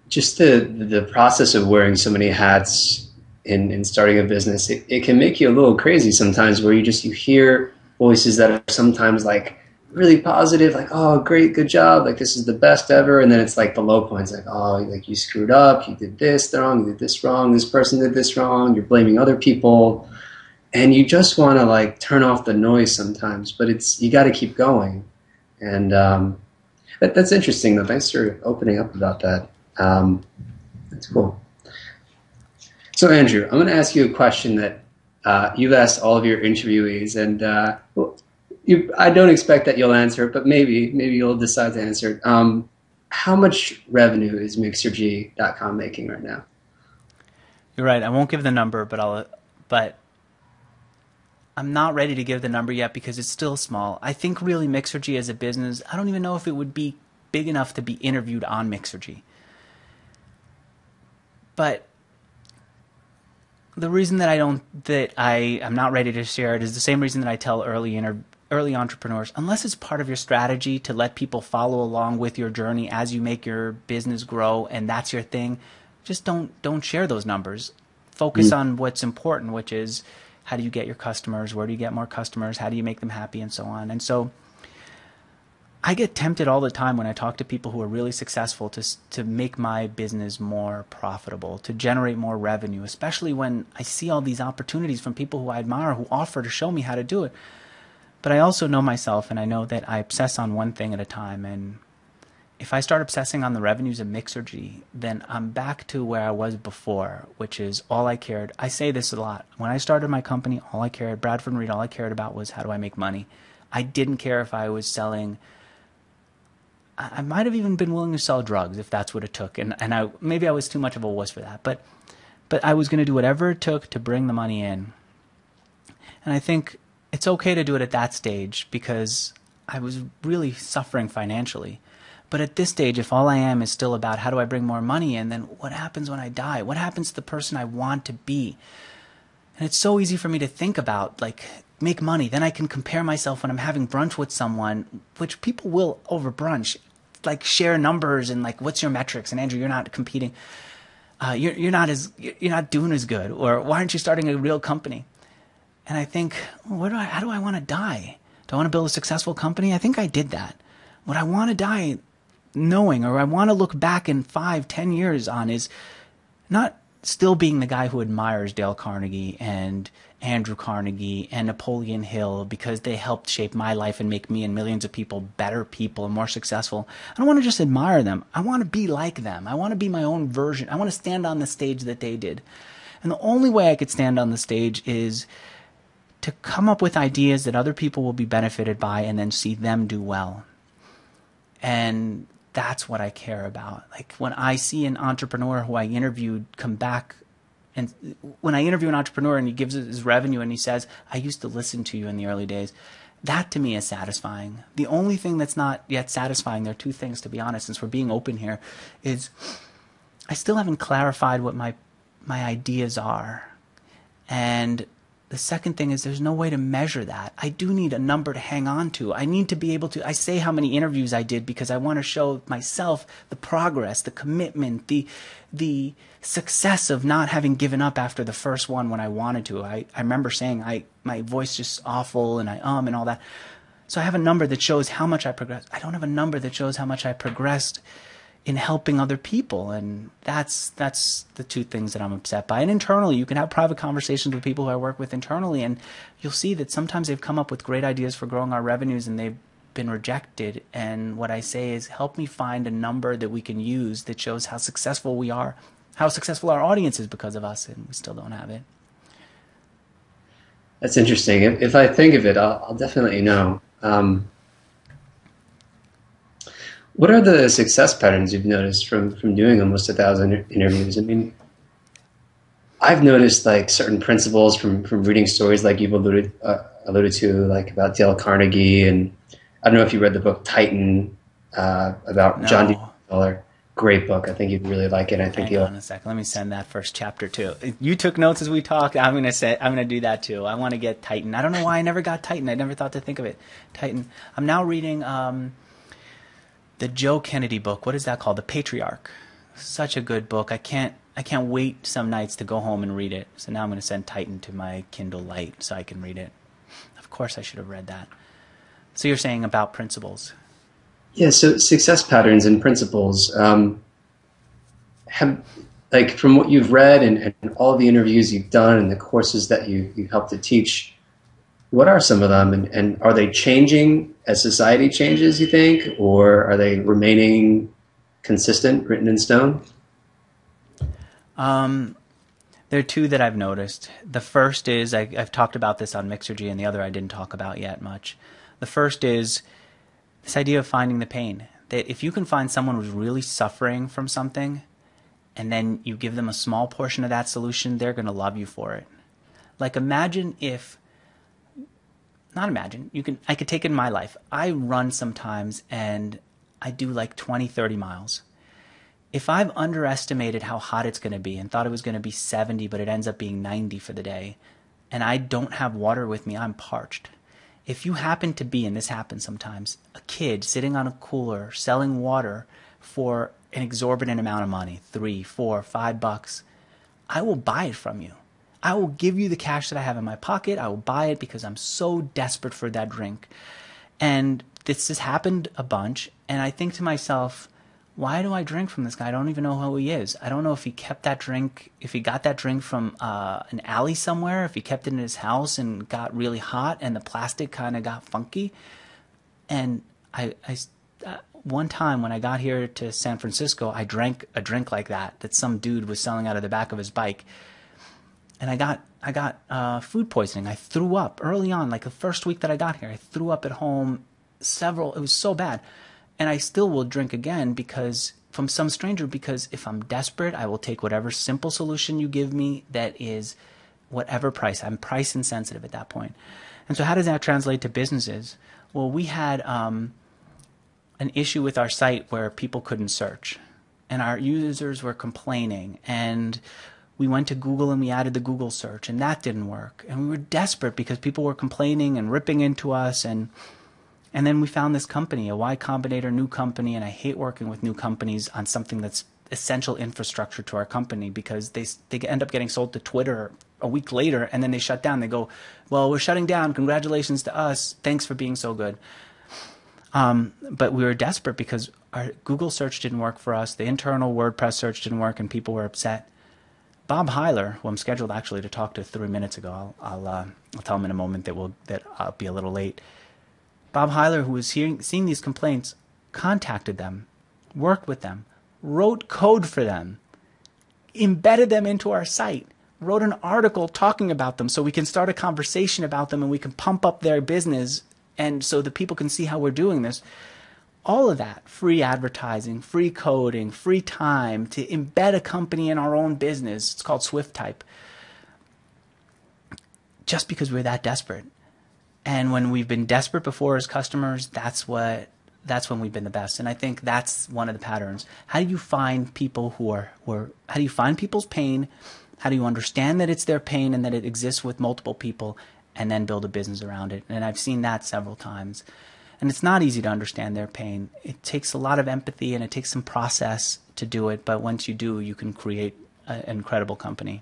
just the process of wearing so many hats in starting a business, it can make you a little crazy sometimes, where you hear voices that are sometimes like really positive, like, oh, great, good job, like this is the best ever, and then it's like the low points, like, oh, like you screwed up, you did this wrong, you did this wrong, this person did this wrong, you're blaming other people, and you just want to like turn off the noise sometimes, but you got to keep going. And that's interesting though. Thanks for opening up about that. That's cool. So Andrew, I'm going to ask you a question that you've asked all of your interviewees, and I don't expect that you'll answer it, but maybe you'll decide to answer it. How much revenue is Mixergy.com making right now? You're right. I won't give the number, but I'm not ready to give the number yet because it's still small. I think really Mixergy as a business, I don't even know if it would be big enough to be interviewed on Mixergy. But the reason that I'm not ready to share it is the same reason that I tell early entrepreneurs, unless it's part of your strategy to let people follow along with your journey as you make your business grow and that's your thing, just don't share those numbers. Focus on what's important, which is how do you get your customers, where do you get more customers, how do you make them happy, and so on. And so I get tempted all the time when I talk to people who are really successful to make my business more profitable, to generate more revenue, especially when I see all these opportunities from people who I admire who offer to show me how to do it. But I also know myself, and I know that I obsess on one thing at a time. And if I start obsessing on the revenues of Mixergy, then I'm back to where I was before, which is all I cared. I say this a lot. When I started my company, all I cared, Bradford and Reed, all I cared about was how do I make money. I didn't care if I was selling. I might have even been willing to sell drugs if that's what it took. And maybe I was too much of a wuss for that. But I was going to do whatever it took to bring the money in. And I think it's okay to do it at that stage because I was really suffering financially. But at this stage, if all I am is still about how do I bring more money in, then what happens when I die? What happens to the person I want to be? And it's so easy for me to think about, like, make money. Then I can compare myself when I'm having brunch with someone, which people will over brunch, like share numbers and like, what's your metrics? And Andrew, you're not competing. You're not doing as good. Or why aren't you starting a real company? And I think, how do I want to die? Do I want to build a successful company? I think I did that. What I want to die knowing, or I want to look back in 5-10 years on, is not still being the guy who admires Dale Carnegie and Andrew Carnegie and Napoleon Hill because they helped shape my life and make me and millions of people better people and more successful. I don't want to just admire them. I want to be like them. I want to be my own version. I want to stand on the stage that they did. And the only way I could stand on the stage is to come up with ideas that other people will be benefited by and then see them do well. And that's what I care about. Like when I see an entrepreneur who I interviewed come back, and when I interview an entrepreneur and he gives his revenue and he says, I used to listen to you in the early days, that to me is satisfying. The only thing that's not yet satisfying, there are two things to be honest, since we're being open here, is I still haven't clarified what my ideas are. And the second thing is there's no way to measure that. I do need a number to hang on to. I need to be able to, I say how many interviews I did because I want to show myself the progress, the commitment, the success of not having given up after the first one when I wanted to. I remember saying my voice just awful and and all that. So I have a number that shows how much I progressed. I don't have a number that shows how much I progressed in helping other people, and that's the two things that I'm upset by. And internally, you can have private conversations with people who I work with internally, and you'll see that sometimes they've come up with great ideas for growing our revenues, and they've been rejected. And what I say is, help me find a number that we can use that shows how successful we are, how successful our audience is because of us, and we still don't have it. That's interesting. If I think of it, I'll definitely know. What are the success patterns you've noticed from doing almost 1,000 interviews? I mean, I've noticed like certain principles from reading stories like you've alluded to, like about Dale Carnegie and I don't know if you read the book Titan about John D. No. Rockefeller. Great book. I think you'd really like it. I think Hang you'll. on a sec. Let me send that first chapter too. You took notes as we talked. I'm gonna do that too. I want to get Titan. I don't know why I never got Titan. I never thought to think of it. Titan. I'm now reading the Joe Kennedy book. What is that called? The Patriarch. Such a good book. I can't wait some nights to go home and read it. So now I'm gonna send Titan to my Kindle Lite so I can read it. Of course I should have read that. So you're saying about principles. Yeah, so success patterns and principles. Have, like, from what you've read and all the interviews you've done and the courses that you helped to teach, what are some of them? And are they changing as society changes, you think? Or are they remaining consistent, written in stone? There are two that I've noticed. The first is, I've talked about this on Mixergy, and the other I didn't talk about yet much. The first is this idea of finding the pain. That if you can find someone who's really suffering from something, and then you give them a small portion of that solution, they're going to love you for it. Like imagine if, not imagine, I could take it in my life. I run sometimes and I do like 20, 30 miles. If I've underestimated how hot it's going to be and thought it was going to be 70, but it ends up being 90 for the day, and I don't have water with me, I'm parched. If you happen to be, and this happens sometimes, a kid sitting on a cooler selling water for an exorbitant amount of money, $3, $4, $5, I will buy it from you. I will give you the cash that I have in my pocket. I will buy it because I'm so desperate for that drink. And this has happened a bunch, and I think to myself, why do I drink from this guy? I don't even know who he is. I don't know if he kept that drink, if he got that drink from an alley somewhere, if he kept it in his house and got really hot and the plastic kind of got funky. And I one time when I got here to San Francisco, I drank a drink like that some dude was selling out of the back of his bike. And I got food poisoning. I threw up early on, like the first week that I got here. I threw up at home it was so bad. And I still will drink again from some stranger, because if I'm desperate, I will take whatever simple solution you give me that is whatever price. I'm price insensitive at that point. And so how does that translate to businesses? Well, we had an issue with our site where people couldn't search. And our users were complaining. And we went to Google and we added the Google search, and that didn't work. And we were desperate because people were complaining and ripping into us. And then we found this company, a Y Combinator new company, and I hate working with new companies on something that's essential infrastructure to our company, because they end up getting sold to Twitter a week later, and then they shut down. They go, well, we're shutting down. Congratulations to us. Thanks for being so good. But we were desperate because our Google search didn't work for us. The internal WordPress search didn't work, and people were upset. Bob Heiler, who I'm scheduled actually to talk to 3 minutes ago, I'll tell him in a moment that I'll be a little late. Bob Heiler, who was seeing these complaints, contacted them, worked with them, wrote code for them, embedded them into our site, wrote an article talking about them so we can start a conversation about them and we can pump up their business, and so that people can see how we're doing this. All of that, free advertising, free coding, free time to embed a company in our own business. It's called SwiftType. Just because we're that desperate. And when we've been desperate before as customers, that's when we've been the best. And I think that's one of the patterns. How do you find people how do you find people's pain? How do you understand that it's their pain and that it exists with multiple people, and then build a business around it? And I've seen that several times. And it's not easy to understand their pain. It takes a lot of empathy and it takes some process to do it. But once you do, you can create an incredible company.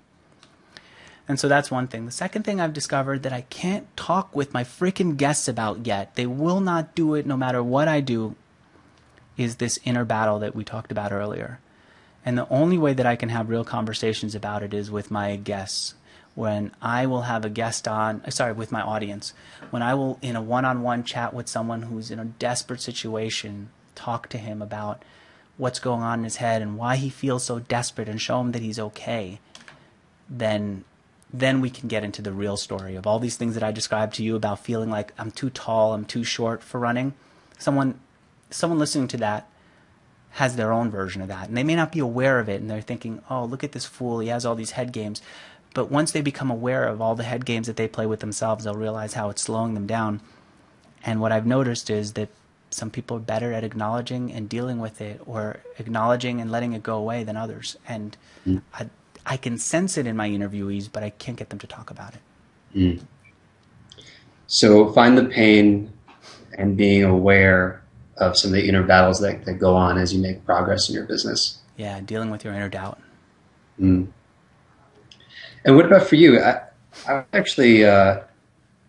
And so that's one thing. The second thing I've discovered that I can't talk with my freaking guests about yet, they will not do it no matter what I do, is this inner battle that we talked about earlier. And the only way that I can have real conversations about it is with my guests. When I will have a guest with my audience, when I will, in a one-on-one chat with someone who's in a desperate situation, talk to him about what's going on in his head and why he feels so desperate, and show him that he's okay, then we can get into the real story of all these things that I described to you about feeling like I'm too tall, I'm too short for running. Someone listening to that has their own version of that, and they may not be aware of it, and they're thinking, oh, look at this fool, he has all these head games. But once they become aware of all the head games that they play with themselves, they'll realize how it's slowing them down. And what I've noticed is that some people are better at acknowledging and dealing with it, or acknowledging and letting it go away, than others. And Mm. I can sense it in my interviewees, but I can't get them to talk about it. Mm. So find the pain and being aware of some of the inner battles that go on as you make progress in your business. Yeah, dealing with your inner doubt. Mm. And what about for you? I actually,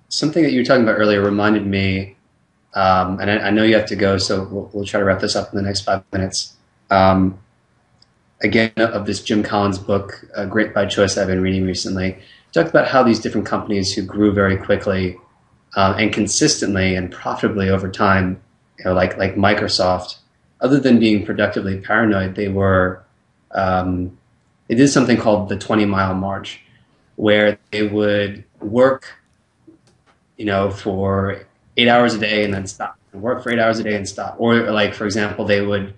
something that you were talking about earlier reminded me, and I know you have to go, so we'll try to wrap this up in the next 5 minutes. Again, of this Jim Collins book, Great by Choice, I've been reading recently. He talked about how these different companies who grew very quickly and consistently and profitably over time, like Microsoft, other than being productively paranoid, they did something called the 20-mile march, where they would work, for 8 hours a day and then stop. Work for 8 hours a day and stop. Or like, for example, they would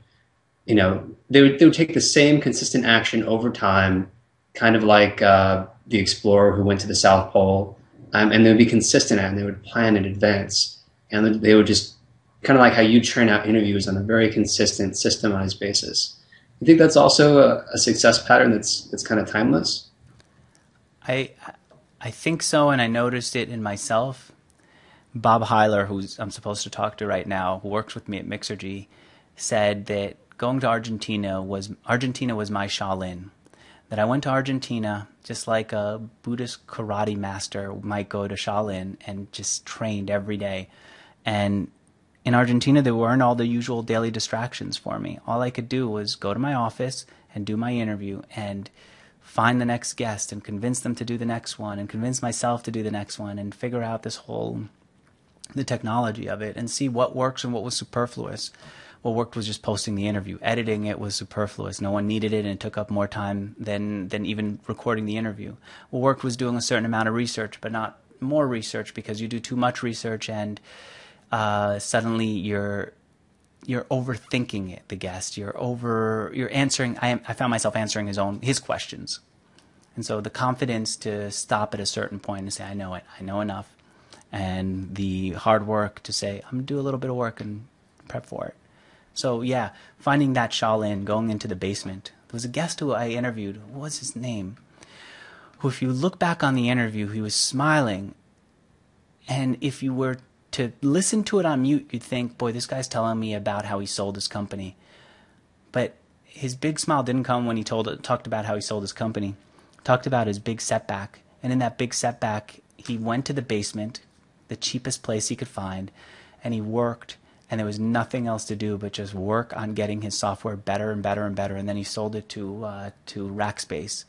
take the same consistent action over time, kind of like the explorer who went to the South Pole, and they would be consistent at it, and they would plan in advance. And they would just, kind of like how you train out interviews on a very consistent, systemized basis. You think that's also a success pattern that's kind of timeless? I think so, and I noticed it in myself. Bob Heiler, who I'm supposed to talk to right now, who works with me at Mixergy, said that going to Argentina was my Shaolin. That I went to Argentina just like a Buddhist karate master might go to Shaolin, and just trained every day. And in Argentina, there weren't all the usual daily distractions for me. All I could do was go to my office and do my interview and find the next guest and convince them to do the next one and convince myself to do the next one and figure out the technology of it and see what works and what was superfluous. What worked was just posting the interview. Editing it was superfluous. No one needed it, and it took up more time than even recording the interview. What worked was doing a certain amount of research, but not more research, because you do too much research and suddenly you're overthinking it. The guest, you're answering. I found myself answering his questions, and so the confidence to stop at a certain point and say, I know it, I know enough, and the hard work to say, I'm gonna do a little bit of work and prep for it. So yeah, finding that Shaolin, going into the basement. There was a guest who I interviewed. What was his name? Who, if you look back on the interview, he was smiling, and if you were to listen to it on mute, you'd think, boy, this guy's telling me about how he sold his company. But his big smile didn't come when he talked about how he sold his company. He talked about his big setback. And in that big setback, he went to the basement, the cheapest place he could find, and he worked, and there was nothing else to do but just work on getting his software better and better and better. And then he sold it to Rackspace.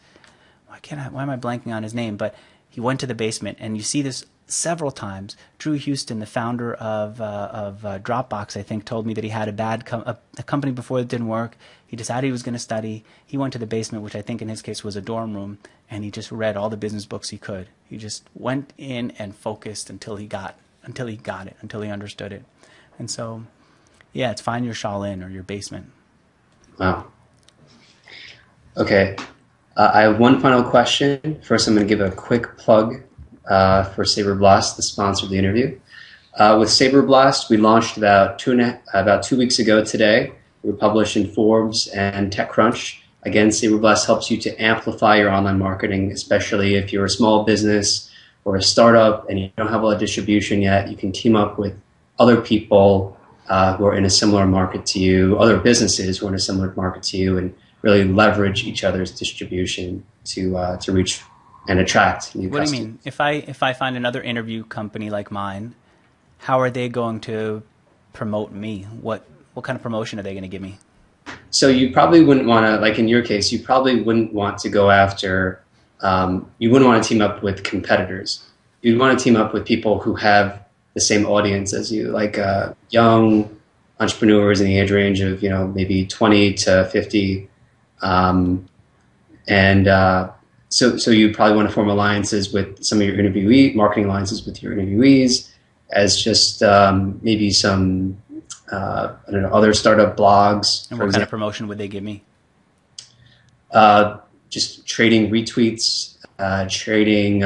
Why am I blanking on his name? But he went to the basement, and you see this several times. Drew Houston, the founder of Dropbox, I think, told me that he had a company before that didn't work. He decided he was going to study. He went to the basement, which I think in his case was a dorm room, and he just read all the business books he could. He just went in and focused until he got it, until he understood it. And so, yeah, it's find your Shaolin or your basement. Wow. Okay. I have one final question. First, I'm going to give a quick plug for SaberBlast, the sponsor of the interview. With SaberBlast, we launched about 2 weeks ago today. We were published in Forbes and TechCrunch. Again, SaberBlast helps you to amplify your online marketing, especially if you're a small business or a startup and you don't have a lot of distribution yet. You can team up with other people who are in a similar market to you, other businesses who are in a similar market to you, and really leverage each other's distribution to reach and attract new customers. What do you mean? If I find another interview company like mine, how are they going to promote me? What kind of promotion are they going to give me? So you probably wouldn't want to, like in your case, you probably wouldn't want to go after, you wouldn't want to team up with competitors. You'd want to team up with people who have the same audience as you, like young entrepreneurs in the age range of, maybe 20 to 50. So you probably want to form alliances with some of your marketing alliances with your interviewees, as just maybe some other startup blogs. And what kind of promotion would they give me? Just trading retweets, trading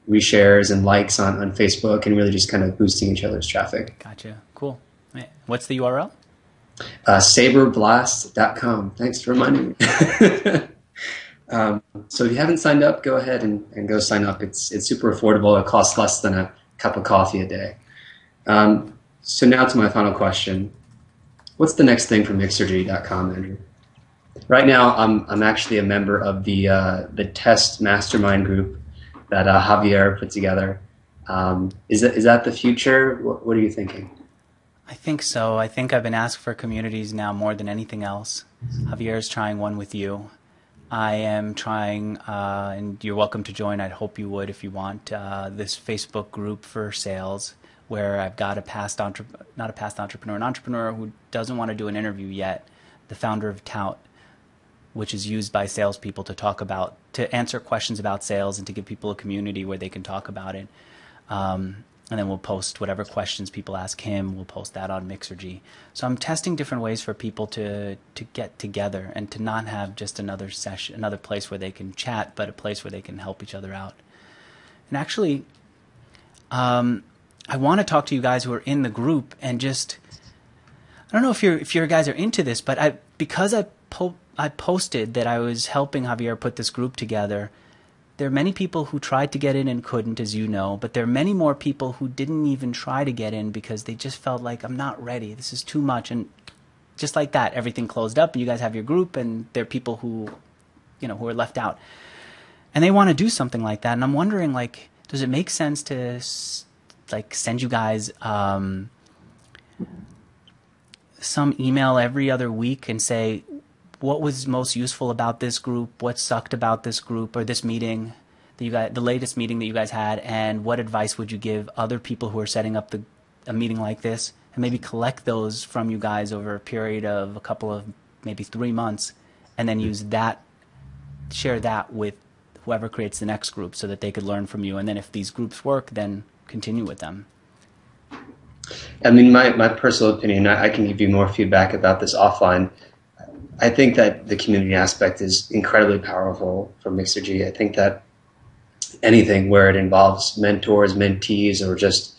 reshares and likes on Facebook, and really just kind of boosting each other's traffic. Gotcha. Cool. What's the URL? Saberblast.com. Thanks for reminding me. So if you haven't signed up, go ahead and go sign up. It's super affordable. It costs less than a cup of coffee a day. So now to my final question. What's the next thing for Mixergy.com, Andrew? Right now, I'm actually a member of the test mastermind group that Javier put together. Is that the future? What are you thinking? I think so. I think I've been asked for communities now more than anything else. Javier is trying one with you. I am trying, and you're welcome to join. I'd hope you would if you want, this Facebook group for sales, where I've got not a past entrepreneur, an entrepreneur who doesn't want to do an interview yet, the founder of Tout, which is used by salespeople to answer questions about sales and to give people a community where they can talk about it. And then we'll post whatever questions people ask him. We'll post that on Mixergy. So I'm testing different ways for people to get together and to not have just another session, another place where they can chat, but a place where they can help each other out. And actually, I want to talk to you guys who are in the group and just, I don't know if you guys are into this, but because I posted that I was helping Javier put this group together. There are many people who tried to get in and couldn't, as you know, but there are many more people who didn't even try to get in because they just felt like, I'm not ready, this is too much. And just like that, everything closed up and you guys have your group, and there are people who are left out. And they want to do something like that. And I'm wondering, does it make sense to send you guys some email every other week and say, what was most useful about this group? What sucked about this group or this meeting the latest meeting that you guys had? And what advice would you give other people who are setting up a meeting like this? And maybe collect those from you guys over a period of a couple of maybe 3 months, and then share that with whoever creates the next group so that they could learn from you. And then if these groups work, then continue with them. I mean, my personal opinion, I can give you more feedback about this offline. I think that the community aspect is incredibly powerful for Mixergy. I think that anything where it involves mentors, mentees, or just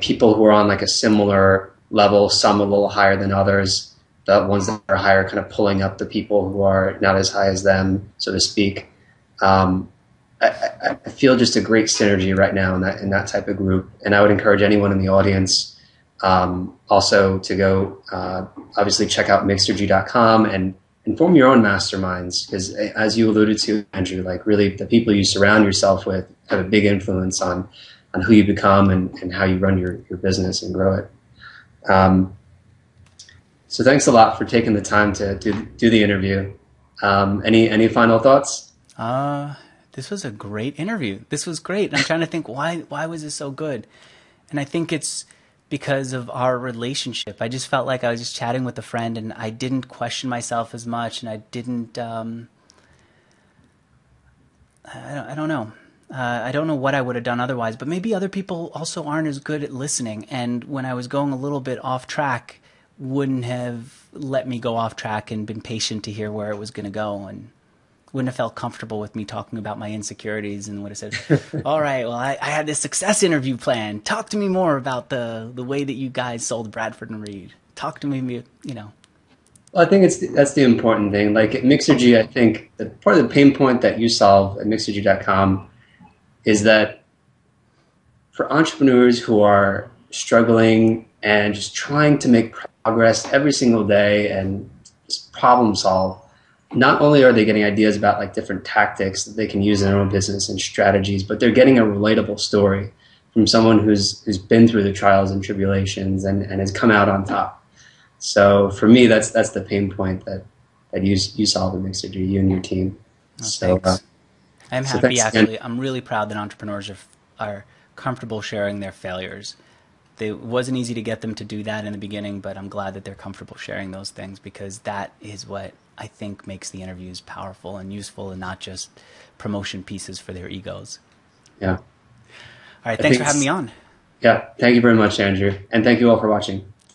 people who are on a similar level, some a little higher than others, the ones that are higher kind of pulling up the people who are not as high as them, so to speak. I feel just a great synergy right now in that type of group, and I would encourage anyone in the audience also to go obviously check out Mixergy.com and form your own masterminds, because as you alluded to, Andrew, really the people you surround yourself with have a big influence on who you become and how you run your business and grow it. So thanks a lot for taking the time to do the interview. Any final thoughts? This was a great interview. This was great. I'm trying to think why was this so good? And I think it's because of our relationship. I just felt like I was just chatting with a friend, and I didn't question myself as much, and I didn't I don't know. I don't know what I would have done otherwise, but maybe other people also aren't as good at listening, and when I was going a little bit off track, wouldn't have let me go off track and been patient to hear where it was going to go, and wouldn't have felt comfortable with me talking about my insecurities, and would have said, all right, well, I had this success interview plan. Talk to me more about the way that you guys sold Bradford and Reed. Talk to me, Well, I think that's the important thing. At Mixergy, I think part of the pain point that you solve at Mixergy.com is that for entrepreneurs who are struggling and just trying to make progress every single day and just problem solve, not only are they getting ideas about different tactics that they can use in their own business and strategies, but they're getting a relatable story from someone who's been through the trials and tribulations and has come out on top. So for me, that's the pain point that you solve at Mixergy, you and your team. Thanks. I'm happy, actually. I'm really proud that entrepreneurs are comfortable sharing their failures. It wasn't easy to get them to do that in the beginning, but I'm glad that they're comfortable sharing those things, because that is what I think makes the interviews powerful and useful, and not just promotion pieces for their egos. Yeah. All right. Thanks for having me on. Yeah. Thank you very much, Andrew. And thank you all for watching.